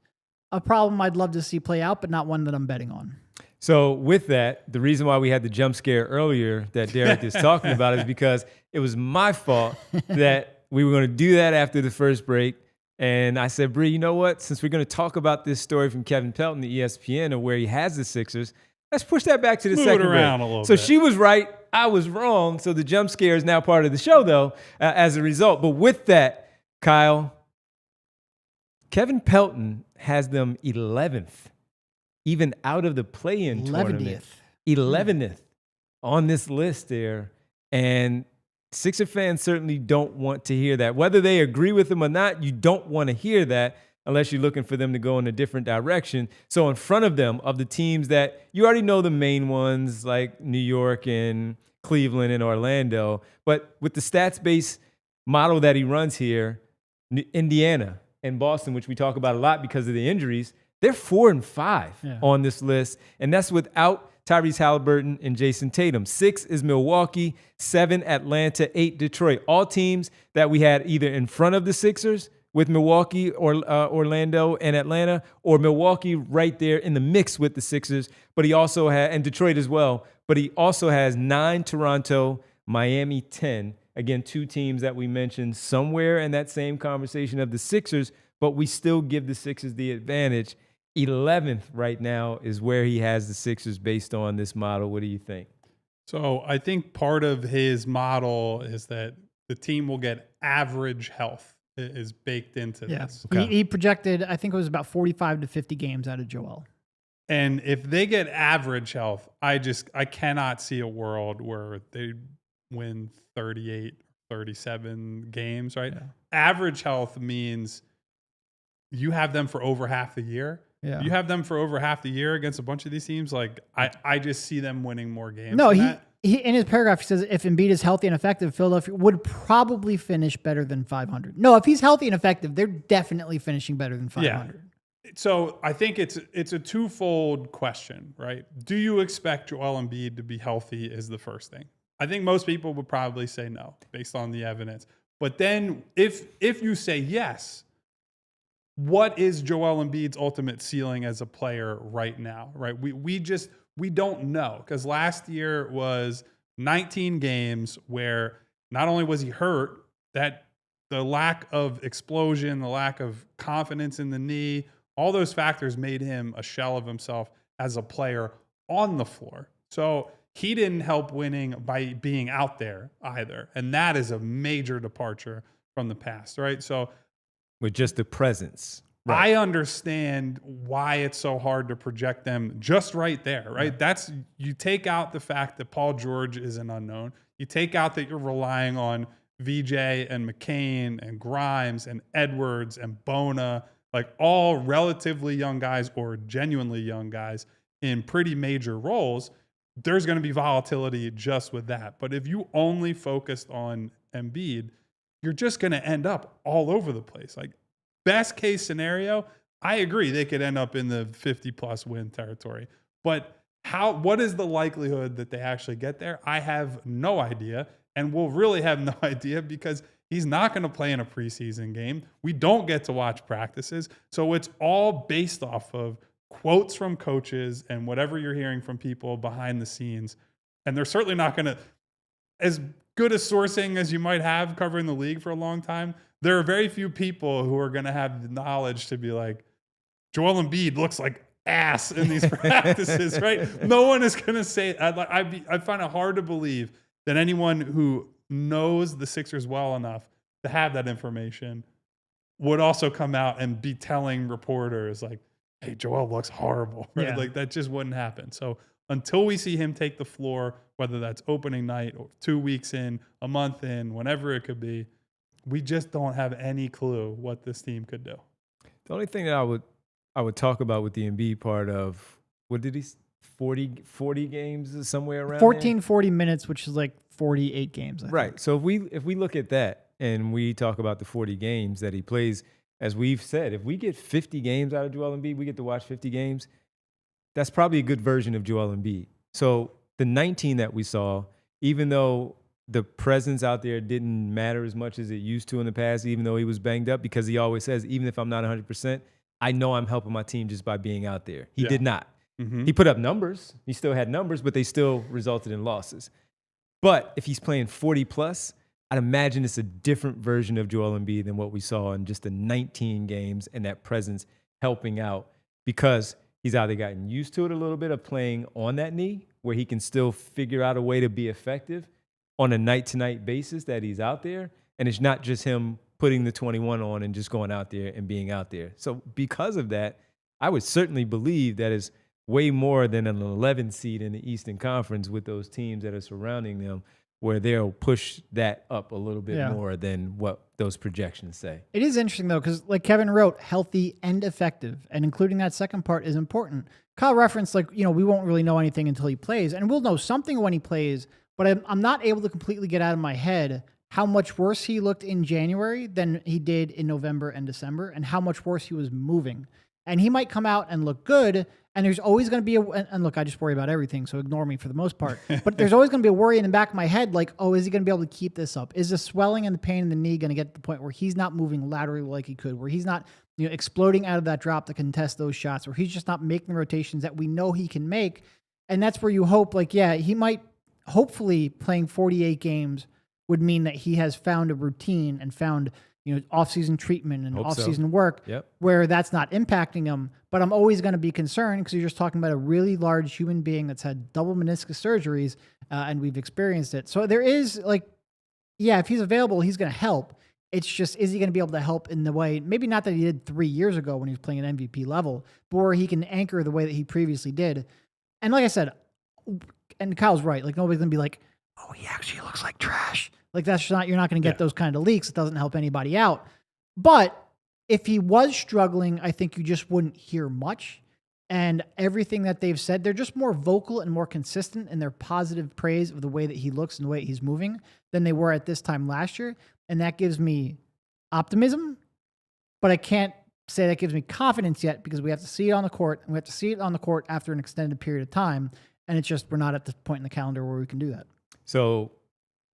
a problem I'd love to see play out, but not one that I'm betting on. So with that, the reason why we had the jump scare earlier that Derek is talking about is because it was my fault that we were going to do that after the first break. And I said, Bree, you know what? Since we're going to talk about this story from Kevin Pelton, the ESPN, of where he has the Sixers, let's push that back to the second break. A little so bit. She was right. I was wrong. So the jump scare is now part of the show, though, as a result. But with that, Kyle, Kevin Pelton has them 11th, even out of the play-in tournament. 11th on this list there. And Sixer fans certainly don't want to hear that. Whether they agree with him or not, you don't want to hear that unless you're looking for them to go in a different direction. So in front of them, of the teams that you already know, the main ones like New York and Cleveland and Orlando, but with the stats-based model that he runs here, Indiana and Boston, which we talk about a lot because of the injuries, they're 4 and 5 on this list, and that's without Tyrese Halliburton and Jason Tatum. 6 is Milwaukee, 7 Atlanta, 8 Detroit. All teams that we had either in front of the Sixers with Milwaukee or Orlando and Atlanta, or Milwaukee right there in the mix with the Sixers. But he also had, and Detroit as well, but he also has 9 Toronto, Miami 10. Again, 2 teams that we mentioned somewhere in that same conversation of the Sixers, but we still give the Sixers the advantage. 11th right now is where he has the Sixers based on this model. What do you think? So I think part of his model is that the team will get average health is baked into this. Okay. He projected, I think it was about 45 to 50 games out of Joel. And if they get average health, I cannot see a world where they win 38, 37 games, right? Yeah. Average health means you have them for over half the year. Yeah. You have them for over half the year against a bunch of these teams. Like I just see them winning more games. No, he in his paragraph, he says if Embiid is healthy and effective, Philadelphia would probably finish better than 500. No, if he's healthy and effective, they're definitely finishing better than 500. Yeah. So I think it's a twofold question, right? Do you expect Joel Embiid to be healthy is the first thing. I think most people would probably say no based on the evidence. But then if you say yes, what is Joel Embiid's ultimate ceiling as a player right now, right? We don't know, because last year was 19 games where not only was he hurt, that the lack of explosion, the lack of confidence in the knee, all those factors made him a shell of himself as a player on the floor. So he didn't help winning by being out there either. And that is a major departure from the past, right? So with just the presence. Right. I understand why it's so hard to project them just right there, right? Yeah. You take out the fact that Paul George is an unknown. You take out that you're relying on VJ and McCain and Grimes and Edwards and Bona, like all relatively young guys or genuinely young guys in pretty major roles. There's going to be volatility just with that. But if you only focused on Embiid, you're just going to end up all over the place. Like, best case scenario, I agree they could end up in the 50-plus win territory. But what is the likelihood that they actually get there? I have no idea, and we'll really have no idea because he's not going to play in a preseason game. We don't get to watch practices. So it's all based off of quotes from coaches and whatever you're hearing from people behind the scenes. And they're certainly not going to, as good a sourcing as you might have covering the league for a long time, there are very few people who are going to have the knowledge to be like, Joel Embiid looks like ass in these practices, right? No one is going to say, I find it hard to believe that anyone who knows the Sixers well enough to have that information would also come out and be telling reporters like, hey, Joel looks horrible, right? Yeah. Like that just wouldn't happen. So until we see him take the floor, whether that's opening night or 2 weeks in, a month in, whenever it could be, We just don't have any clue what this team could do. The only thing that I would talk about with the Embiid part of, what did he 40 games somewhere around 40 minutes, which is like 48 games. I think. Right. So if we look at that and we talk about the 40 games that he plays, as we've said, if we get 50 games out of Joel Embiid, we get to watch 50 games. That's probably a good version of Joel Embiid. So the 19 that we saw, even though the presence out there didn't matter as much as it used to in the past, even though he was banged up, because he always says, even if I'm not 100%, I know I'm helping my team just by being out there. He did not. Mm-hmm. He put up numbers. He still had numbers, but they still resulted in losses. But if he's playing 40 plus, I'd imagine it's a different version of Joel Embiid than what we saw in just the 19 games, and that presence helping out because he's either gotten used to it a little bit of playing on that knee where he can still figure out a way to be effective on a night-to-night basis that he's out there. And it's not just him putting the 21 on and just going out there and being out there. So because of that, I would certainly believe that is way more than an 11 seed in the Eastern Conference with those teams that are surrounding them, where they'll push that up a little bit more than what those projections say. It is interesting, though, because like Kevin wrote, healthy and effective, and including that second part is important. Kyle referenced, like, we won't really know anything until he plays, and we'll know something when he plays, but I'm not able to completely get out of my head how much worse he looked in January than he did in November and December, and how much worse he was moving. And he might come out and look good, and there's always going to be and look, I just worry about everything, so ignore me for the most part. But there's always going to be a worry in the back of my head, like, oh, is he going to be able to keep this up? Is the swelling and the pain in the knee going to get to the point where he's not moving laterally like he could, where he's not exploding out of that drop to contest those shots, where he's just not making the rotations that we know he can make? And that's where you hope, like, yeah, he might, hopefully playing 48 games would mean that he has found a routine and found off-season treatment and off-season work where that's not impacting him. But I'm always going to be concerned because you're just talking about a really large human being that's had double meniscus surgeries, and we've experienced it. So there is, like, if he's available, he's going to help. It's just, is he going to be able to help in the way, maybe not that he did 3 years ago when he was playing an MVP level, but where he can anchor the way that he previously did. And like I said, and Kyle's right, like, nobody's going to be like, oh, he actually looks like trash. Like, that's just not, you're not going to get those kind of leaks. It doesn't help anybody out. But if he was struggling, I think you just wouldn't hear much. And everything that they've said, they're just more vocal and more consistent in their positive praise of the way that he looks and the way he's moving than they were at this time last year. And that gives me optimism, but I can't say that gives me confidence yet because we have to see it on the court, and we have to see it on the court after an extended period of time. And it's just, we're not at the point in the calendar where we can do that. So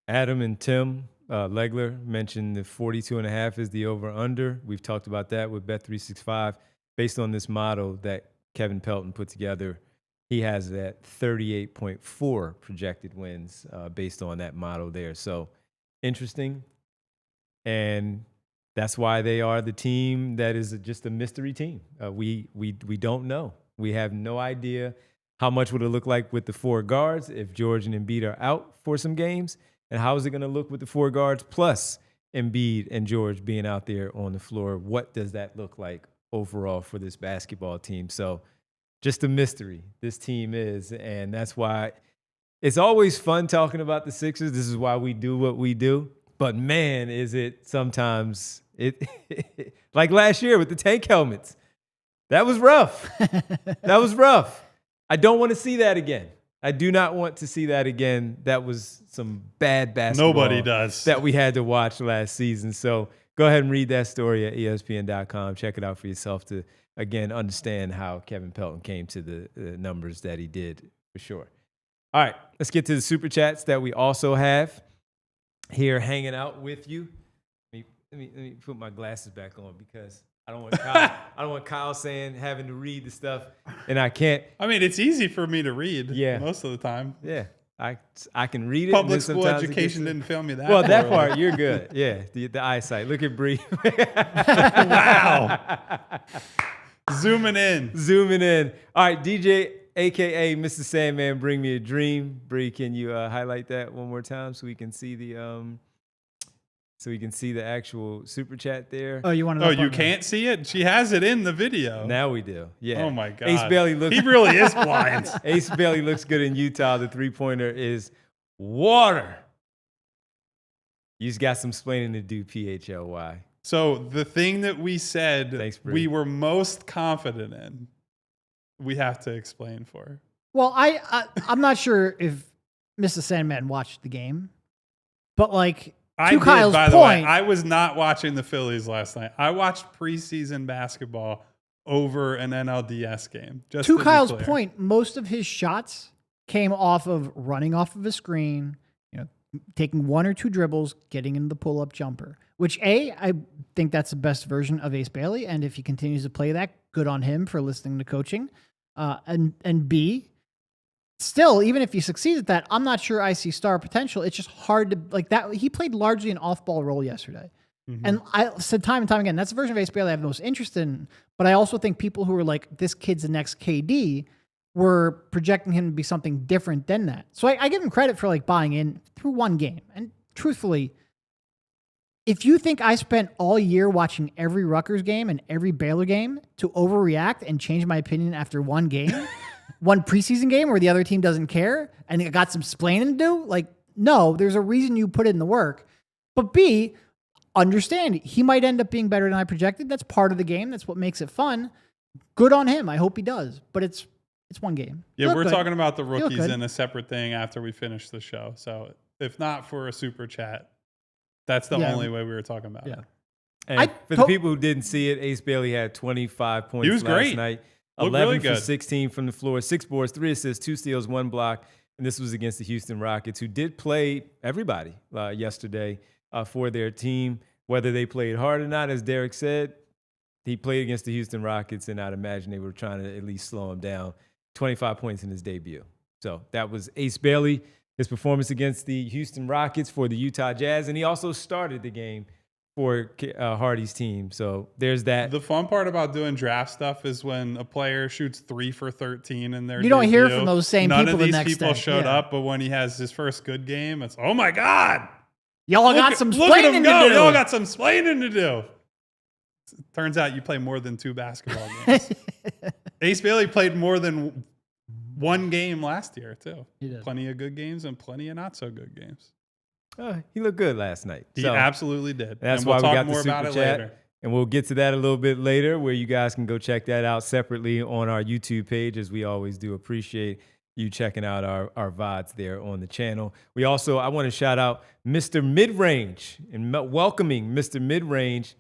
Adam and Tim Legler mentioned the 42.5 is the over-under. We've talked about that with Bet365. Based on this model that Kevin Pelton put together, he has that 38.4 projected wins based on that model there. So interesting. And that's why they are the team that is just a mystery team. We don't know. We have no idea how much would it look like with the four guards if George and Embiid are out for some games, and how is it going to look with the four guards plus Embiid and George being out there on the floor? What does that look like overall for this basketball team? So just a mystery this team is, and that's why it's always fun talking about the Sixers. This is why we do what we do. But man, is it sometimes like last year with the tank helmets. That was rough. That was rough. I don't want to see that again. I do not want to see that again. That was some bad basketball. Nobody does. That we had to watch last season. So go ahead and read that story at ESPN.com. Check it out for yourself to, again, understand how Kevin Pelton came to the numbers that he did, for sure. All right, let's get to the Super Chats that we also have here hanging out with you. Let me put my glasses back on because I don't want Kyle having to read the stuff, and I can't. I mean, it's easy for me to read. Yeah. Most of the time. Yeah, I can read it. Public school education didn't fail me that. Well, that part you're good. Yeah, the eyesight. Look at Bree. Wow. Zooming in. All right, DJ, aka Mr. Sandman, bring me a dream. Bree, can you highlight that one more time so we can see the actual super chat there? Oh, you want to? Oh, you can't see it? She has it in the video. Now we do. Yeah. Oh my God. Ace Bailey looks. He really is blind. Ace Bailey looks good in Utah. The 3-pointer is water. You just got some explaining to do, PHLY. So the thing that we said Thanks, Bree. we were most confident in, we have to explain for. Well, I'm not sure if Mr. Sandman watched the game, but like I to did, Kyle's by the way. point, I was not watching the Phillies last night. I watched preseason basketball over an NLDS game. Just to be Kyle's clear. point, most of his shots came off of running off of a screen, taking one or two dribbles, getting in the pull-up jumper, which I think that's the best version of Ace Bailey. And if he continues to play that, good on him for listening to coaching. And B, still, even if he succeeds at that, I'm not sure I see star potential. It's just hard to like that. He played largely an off-ball role yesterday. Mm-hmm. And I said time and time again, that's the version of Ace Bailey I have the most interest in. But I also think people who are like, this kid's the next KD, were projecting him to be something different than that. So I give him credit for like buying in through one game. And truthfully, if you think I spent all year watching every Rutgers game and every Baylor game to overreact and change my opinion after one game, one preseason game where the other team doesn't care and I got some splaining to do, like, no, there's a reason you put in the work. But B, understand he might end up being better than I projected. That's part of the game. That's what makes it fun. Good on him. I hope he does. But it's one game. Yeah, we're good. talking about the look rookies good. in a separate thing after we finish the show. So if not for a super chat, that's the Yeah. only way we were talking about Yeah. it. And for the people who didn't see it, Ace Bailey had 25 points He was last great. night. Looked 11 really for good. 16 from the floor, 6 boards, 3 assists, 2 steals, 1 block. And this was against the Houston Rockets, who did play everybody yesterday for their team. Whether they played hard or not, as Derek said, he played against the Houston Rockets, and I'd imagine they were trying to at least slow him down. 25 points in his debut. So that was Ace Bailey, his performance against the Houston Rockets for the Utah Jazz, and he also started the game for Hardy's team. So there's that. The fun part about doing draft stuff is when a player shoots 3 for 13 in their You don't hear debut, from those same none people of the these next people day. showed Yeah. up, but when he has his first good game, it's, oh my God. Y'all got some Look at him splaining go. to do. Y'all got some splaining to do. Turns out you play more than 2 basketball games. Ace Bailey played more than 1 game last year, too. He did. Plenty of good games and plenty of not so good games. He looked good last night. He So absolutely did. that's and why we'll we talk got more the about super it chat. later. And we'll get to that a little bit later, where you guys can go check that out separately on our YouTube page, as we always do. Appreciate you checking out our VODs there on the channel. We also, I want to shout out Mr. Midrange and welcoming Mr. Midrange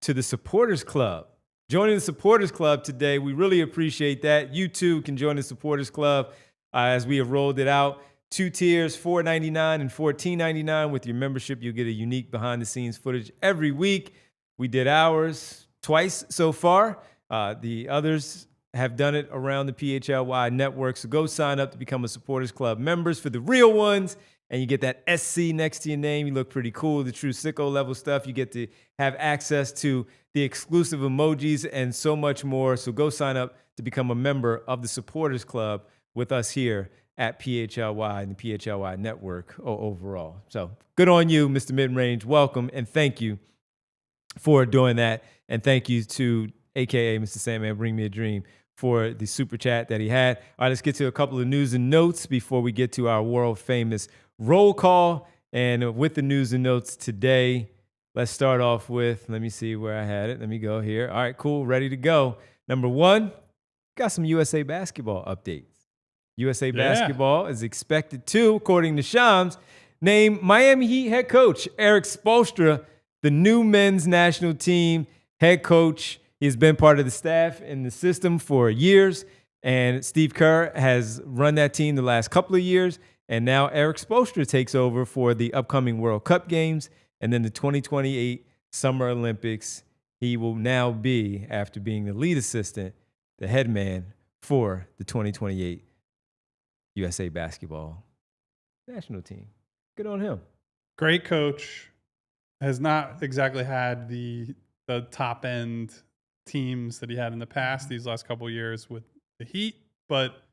to the Supporters Club. Joining the Supporters Club today, we really appreciate that. You too can join the Supporters Club as we have rolled it out. 2 tiers, $4.99 and $14.99. With your membership, you'll get a unique behind-the-scenes footage every week. We did ours twice so far. The others have done it around the PHLY network. So go sign up to become a Supporters Club members for the real ones. And you get that SC next to your name. You look pretty cool, the true sicko level stuff. You get to have access to the exclusive emojis and so much more. So go sign up to become a member of the Supporters Club with us here at PHLY and the PHLY network overall. So good on you, Mr. Midrange. Welcome and thank you for doing that. And thank you to AKA Mr. Sandman, Bring Me a Dream, for the super chat that he had. All right, let's get to a couple of news and notes before we get to our world famous roll call. And with the news and notes today, let's start off with, let me see where I had it. Let me go here. All right, cool, ready to go. Number 1, got some USA basketball updates. USA basketball is expected to, according to Shams, name Miami Heat head coach Eric Spoelstra the new men's national team head coach. He's been part of the staff in the system for years, and Steve Kerr has run that team the last couple of years, and now Eric Spoelstra takes over for the upcoming World Cup games and then the 2028 Summer Olympics. He will now be, after being the lead assistant, the head man for the 2028 USA basketball national team. Good on him. Great coach. Has not exactly had the top end teams that he had in the past these last couple of years with the Heat, but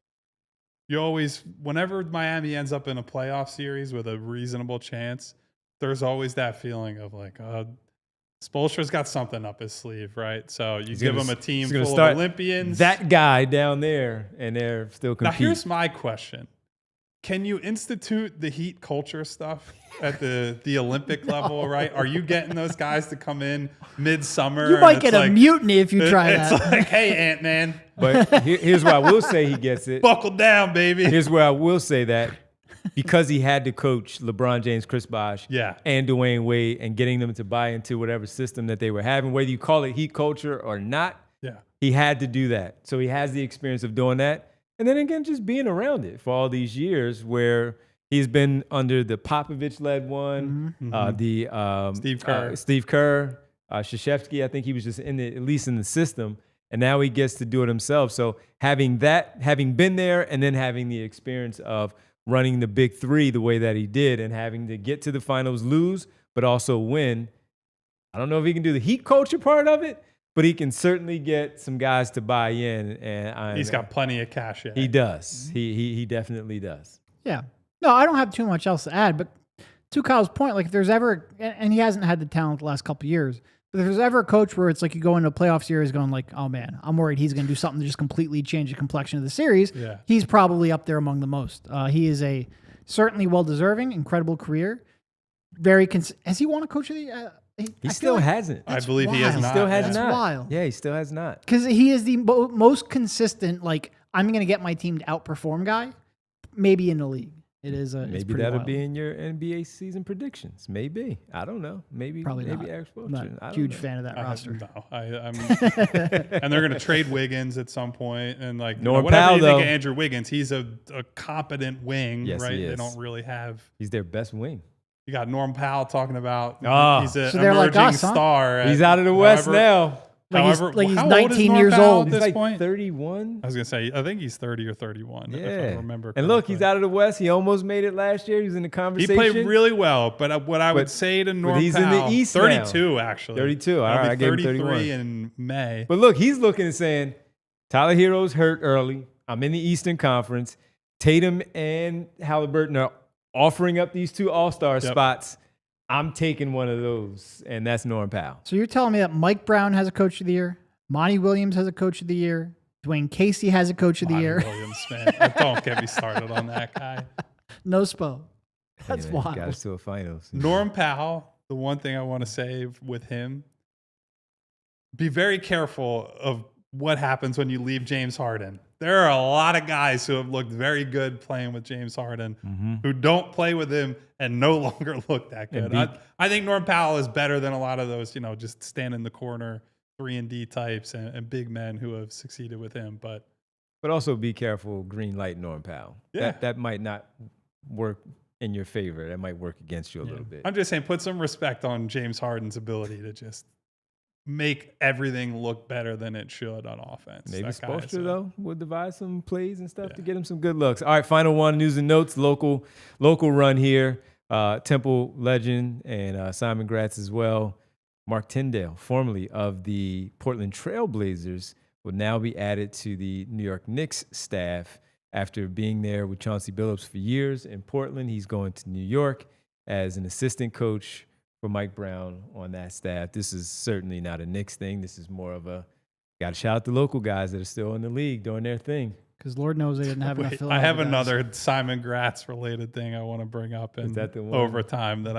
you always, whenever Miami ends up in a playoff series with a reasonable chance, there's always that feeling of like, Spoelstra's got something up his sleeve, right? So you give him a team full of Olympians. That guy down there, and they're still competing. Now here's my question. Can you institute the heat culture stuff at the Olympic level, right? Are you getting those guys to come in midsummer? You might get a mutiny if you try it's that. It's like, hey, Ant-Man, But here's where I will say he gets it. buckle down, baby. Here's where I will say that because he had to coach LeBron James, Chris Bosh, Yeah. and Dwayne Wade, and getting them to buy into whatever system that they were having, whether you call it heat culture or not, Yeah. he had to do that. So he has the experience of doing that. And then again, just being around it for all these years where he's been under the Popovich-led one, Steve Kerr, Krzyzewski, I think he was just at least in the system. And now he gets to do it himself. So having been there and then having the experience of running the big three the way that he did and having to get to the finals, lose, but also win. I don't know if he can do the heat culture part of it, but he can certainly get some guys to buy in. And He's got plenty of cash in. He does. He definitely does. Yeah. No, I don't have too much else to add, but to Kyle's point, like if there's ever, and he hasn't had the talent the last couple of years, but if there's ever a coach where it's like you go into a playoff series going like, oh man, I'm worried he's going to do something to just completely change the complexion of the series, he's probably up there among the most. He is a certainly well-deserving, incredible career. Has he won a coach of the He still hasn't. I believe he has wild. not. Still has That's not. wild. Yeah, he still has not. Because he is the most consistent, like, I'm going to get my team to outperform guy, maybe in the league. It is Maybe that'll be in your NBA season predictions. Maybe. I don't know. Maybe Probably maybe not. Eric I'm not Spoelstra. I a don't huge know. fan of that roster. No, I'm and they're going to trade Wiggins at some point, and like Norm whatever Powell, you think though. of Andrew Wiggins, he's a competent wing, Yes, right? he They is. don't really have. He's their best wing. You got Norm Powell talking about he's an So they're like emerging us, huh? star. He's out of the West however- now. Like However, he's how old is 19 Norm years Powell old. at He's this like point? 31. I was gonna say, I think he's 30 or 31. Yeah. If I remember. And look, he's correctly. out of the West. He almost made it last year. He was in the He conversation. played really well, but what I would But- say to Norm he's in the Powell, East now. 32 actually. 32. All I'll right, be I gave him 33 31. in May. But look, he's looking and saying, Tyler Hero's hurt early. I'm in the Eastern Conference. Tatum and Halliburton are offering up these two All-Star spots. I'm taking one of those, and that's Norm Powell. So you're telling me that Mike Brown has a coach of the year, Monty Williams has a coach of the year, Dwayne Casey has a coach of the Monty year. Williams, man. Don't get me started on that guy. No Spo. That's Anyway, wild. got us to a finals. Norm Powell, the one thing I want to say with him, be very careful of what happens when you leave James Harden. There are a lot of guys who have looked very good playing with James Harden who don't play with him and no longer look that good. I think Norm Powell is better than a lot of those, just stand in the corner 3-and-D types and big men who have succeeded with him. But also be careful, green light Norm Powell. Yeah. That might not work in your favor. That might work against you a little bit. I'm just saying, put some respect on James Harden's ability to just make everything look better than it should on offense. Maybe That guy is Spoelstra, though, will devise some plays and stuff to Yeah. get him some good looks. All right, final one, news and notes, local run here. Temple legend and Simon Gratz as well. Mark Tyndale, formerly of the Portland Trail Blazers, will now be added to the New York Knicks staff after being there with Chauncey Billups for years in Portland. He's going to New York as an assistant coach for Mike Brown on that staff. This is certainly not a Knicks thing. This is more of a, got to shout out the local guys that are still in the league doing their thing. Because Lord knows they didn't have enough Wait, Philadelphia I have guys. another Simon Gratz related thing I want to bring up in that the one? overtime that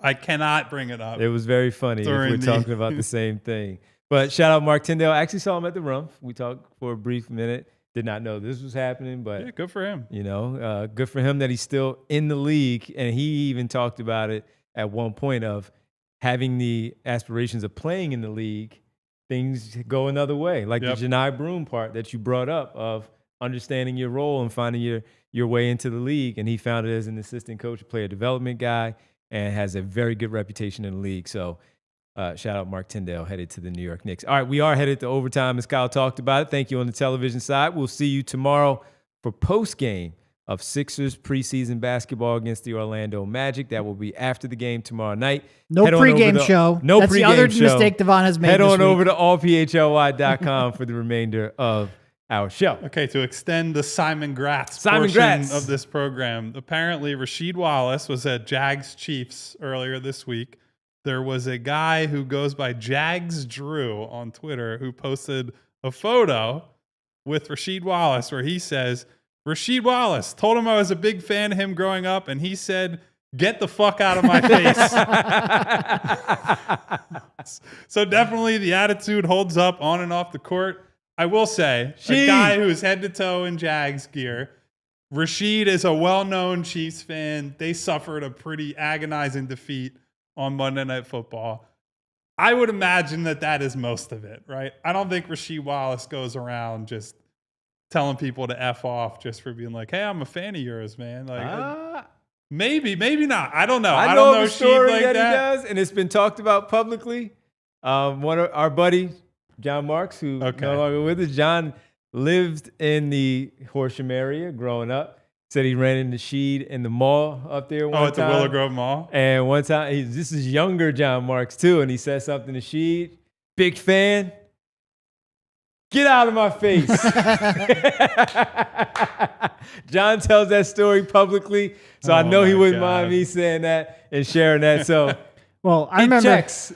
I cannot bring it up. It was very funny if During we're the- talking about the same thing. But shout out Mark Tyndale. I actually saw him at the Rumpf. We talked for a brief minute. Did not know this was happening, but Yeah, good for him. good for him that he's still in the league. And he even talked about it at one point of having the aspirations of playing in the league. Things go another way, like Yep. the Janai Broom part that you brought up of understanding your role and finding your way into the league. And he found it as an assistant coach, a player development guy, and has a very good reputation in the league. So shout out Mark Tyndale, headed to the New York Knicks. All right, we are headed to overtime, as Kyle talked about it. Thank you on the television side. We'll see you tomorrow for post-game of Sixers preseason basketball against the Orlando Magic. That will be after the game tomorrow night. No Head on over pregame to- show. No That's pregame the other show. mistake Devon has made Head this on week. over to allphlY.com for the remainder of our show. Okay, to extend the Simon Gratz Simon portion Gratz. of this program, apparently Rasheed Wallace was at Jags Chiefs earlier this week. There was a guy who goes by Jags Drew on Twitter who posted a photo with Rasheed Wallace where he says, Rasheed Wallace. Told him I was a big fan of him growing up, and he said, "Get the fuck out of my face." So definitely the attitude holds up on and off the court. I will say, a guy who is head to toe in Jags gear, Rasheed is a well-known Chiefs fan. They suffered a pretty agonizing defeat on Monday Night Football. I would imagine that is most of it, right? I don't think Rasheed Wallace goes around just telling people to F off just for being like, "Hey, I'm a fan of yours, man." Like, maybe not. I don't know. I don't know Rasheed a story like that he does, and it's been talked about publicly. One of our buddy, John Marks, who no longer with us. John lived in the Horsham area growing up. Said he ran into Sheed in the mall up there one time. At the Willow Grove Mall? And one time, this is younger John Marks too, and he said something to Sheed. Big fan. Get out of my face. John tells that story publicly, so I know he wouldn't mind me saying that and sharing that. So well, I remember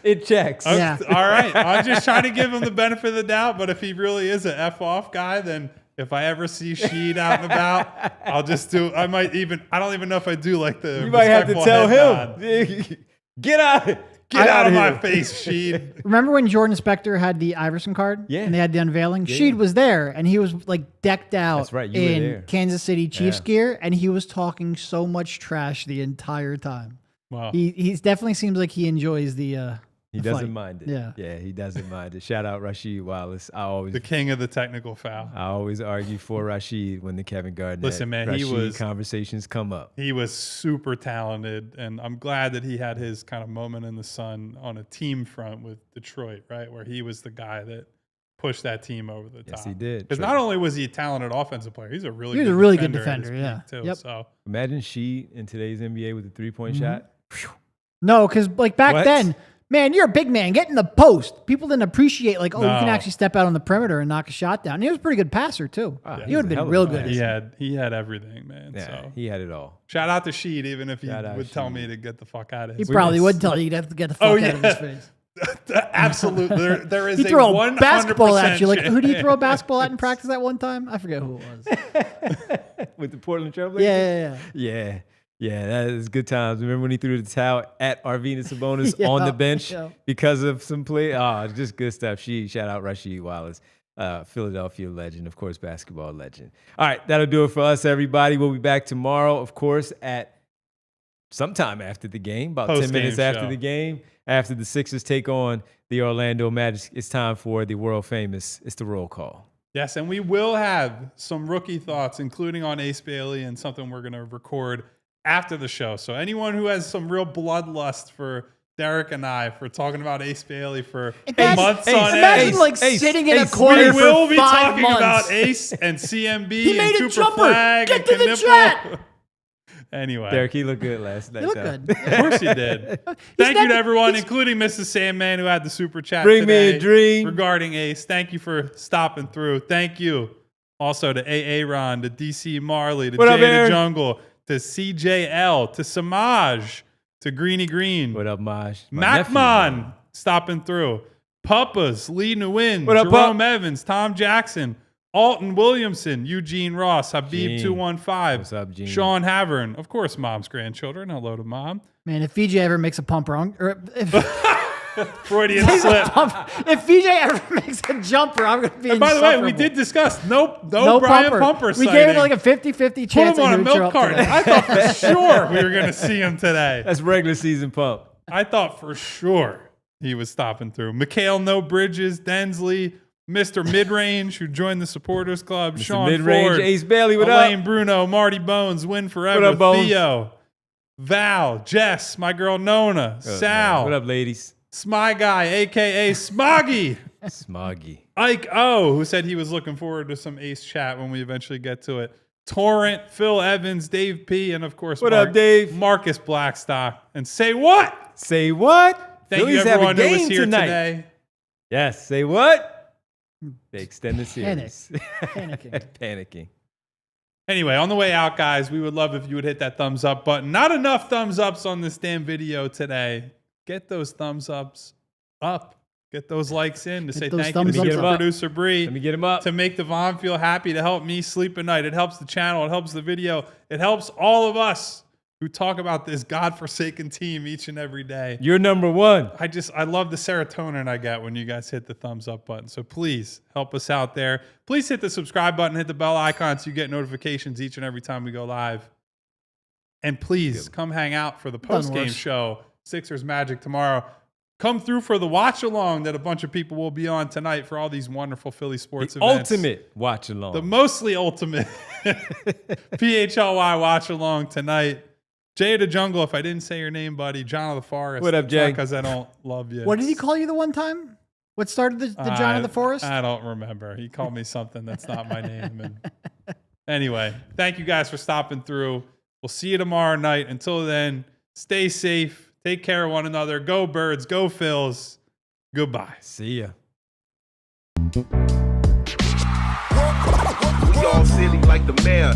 it checks. Yeah. All right. I'm just trying to give him the benefit of the doubt, but if he really is an F off guy, then if I ever see Sheed out and about, I'll just do. I don't even know if I do like the. You might have to tell him. Get out. Get out of my face, Sheed. Remember when Jordan Spector had the Iverson card? Yeah. And they had the unveiling? Yeah. Sheed was there, and he was like decked out That's right. You were there. Kansas City Chiefs gear, and he was talking so much trash the entire time. Wow. He definitely seems like he enjoys the He the doesn't fight. mind it. Yeah. He doesn't mind it. Shout out Rasheed Wallace. The king of the technical foul. I always argue for Rasheed when the Kevin Garnett Listen, man, conversations come up. He was super talented, and I'm glad that he had his kind of moment in the sun on a team front with Detroit, right, where he was the guy that pushed that team over the top. Yes, he did. Because not only was he a talented offensive player, he's a really good defender. Yeah. Too, yep. So imagine Sheed in today's NBA with a 3-point shot. No, because like back then, man, you're a big man. Get in the post. People didn't appreciate you can actually step out on the perimeter and knock a shot down. And he was a pretty good passer too. He would have been real good. He had everything, man. Yeah, so he had it all. shout out to Sheed, even if he would tell me to get the fuck out of his He face. probably would tell you to get the fuck out of his face. Absolutely. There is He threw a basketball at you. Like, chance. who did he throw a basketball at in practice that one time? I forget who it was. With the Portland Trailblazers? Yeah. Yeah, that is good times. Remember when he threw the towel at Arvydas Sabonis on the bench because of some play? Oh, just good stuff. Shout out Rasheed Wallace, Philadelphia legend, of course, basketball legend. All right, that'll do it for us, everybody. We'll be back tomorrow, of course, at sometime after the game, about 10 minutes after the game, after the Sixers take on the Orlando Magic. It's time for the world famous, it's the roll call. Yes, and we will have some rookie thoughts, including on Ace Bailey and something we're going to record after the show. So anyone who has some real bloodlust for Derek and I for talking about Ace Bailey for months on end. Imagine sitting in a corner we will be for 5 talking months. about Ace and CMB He made and a Cooper jumper. Flag Get and to the Knipple. chat. Anyway. Derek, he looked good last night. He looked good. Of course he did. Thank you to everyone, including Mrs. Sandman, who had the super chat Bring today me a dream. regarding Ace. Thank you for stopping through. Thank you also to AA Ron, to DC Marley, to Jay the Jungle, to CJL, to Samaj, to Greeny Green. What up, Maj? Macmon stopping through. Puppas, Lee Nguyen, What up, Jerome Evans, Tom Jackson, Alton Williamson, Eugene Ross, Habib Gene. 215, What's up, Gene? Sean Havern, of course, Mom's grandchildren. Hello to Mom. Man, if VJ ever makes a pump wrong, or if Freudian slip. if VJ ever makes a jumper, I'm going to be And by the way, we insufferable. did discuss no Brian Pumper We sighting. gave it like a 50-50 chance. Put him on a that he would show milk up carton. today. I thought for sure we were going to see him today. That's regular season pump. I thought for sure he was stopping through. Mikhail No Bridges, Densley, Mr. Midrange, who joined the Supporters Club, Sean Mid-range, Ford, Ace Bailey, what Elaine up? Bruno, Marty Bones, Win Forever, What up, Bones? Theo, Val, Jess, my girl Nona, Sal, What up, ladies? Smy Guy, a.k.a. Smoggy, Smoggy. Ike O, who said he was looking forward to some Ace chat when we eventually get to it, Torrent, Phil Evans, Dave P., and of course, What up, Dave? Marcus Blackstock. And say what? Say what? Thank Phillies you, have a everyone who was game here tonight. today. Yes, say what? They extend the series. Panicking. Panicking. Anyway, on the way out, guys, we would love if you would hit that thumbs up button. Not enough thumbs ups on this damn video today. Get those thumbs ups up. Get those likes in to say those thank you thumbs to up. super producer Bree. Let me get him up. To make Devon feel happy, to help me sleep at night. It helps the channel. It helps the video. It helps all of us who talk about this godforsaken team each and every day. You're number one. I love the serotonin I get when you guys hit the thumbs up button. So please help us out there. Please hit the subscribe button, hit the bell icon so you get notifications each and every time we go live. And please come hang out for the post-game show, Sixers Magic tomorrow. Come through for the watch along that a bunch of people will be on tonight for all these wonderful Philly sports events. Ultimate watch along. The mostly ultimate PHLY watch along tonight. Jay the Jungle, if I didn't say your name, buddy. John of the Forest. What up, Jay? Because I don't love you. What did he call you the one time? What started the John of the Forest? I don't remember. He called me something that's not my name. And anyway, thank you guys for stopping through. We'll see you tomorrow night. Until then, stay safe. Take care of one another. Go Birds. Go Phils. Goodbye. See ya. We all silly like the mayor.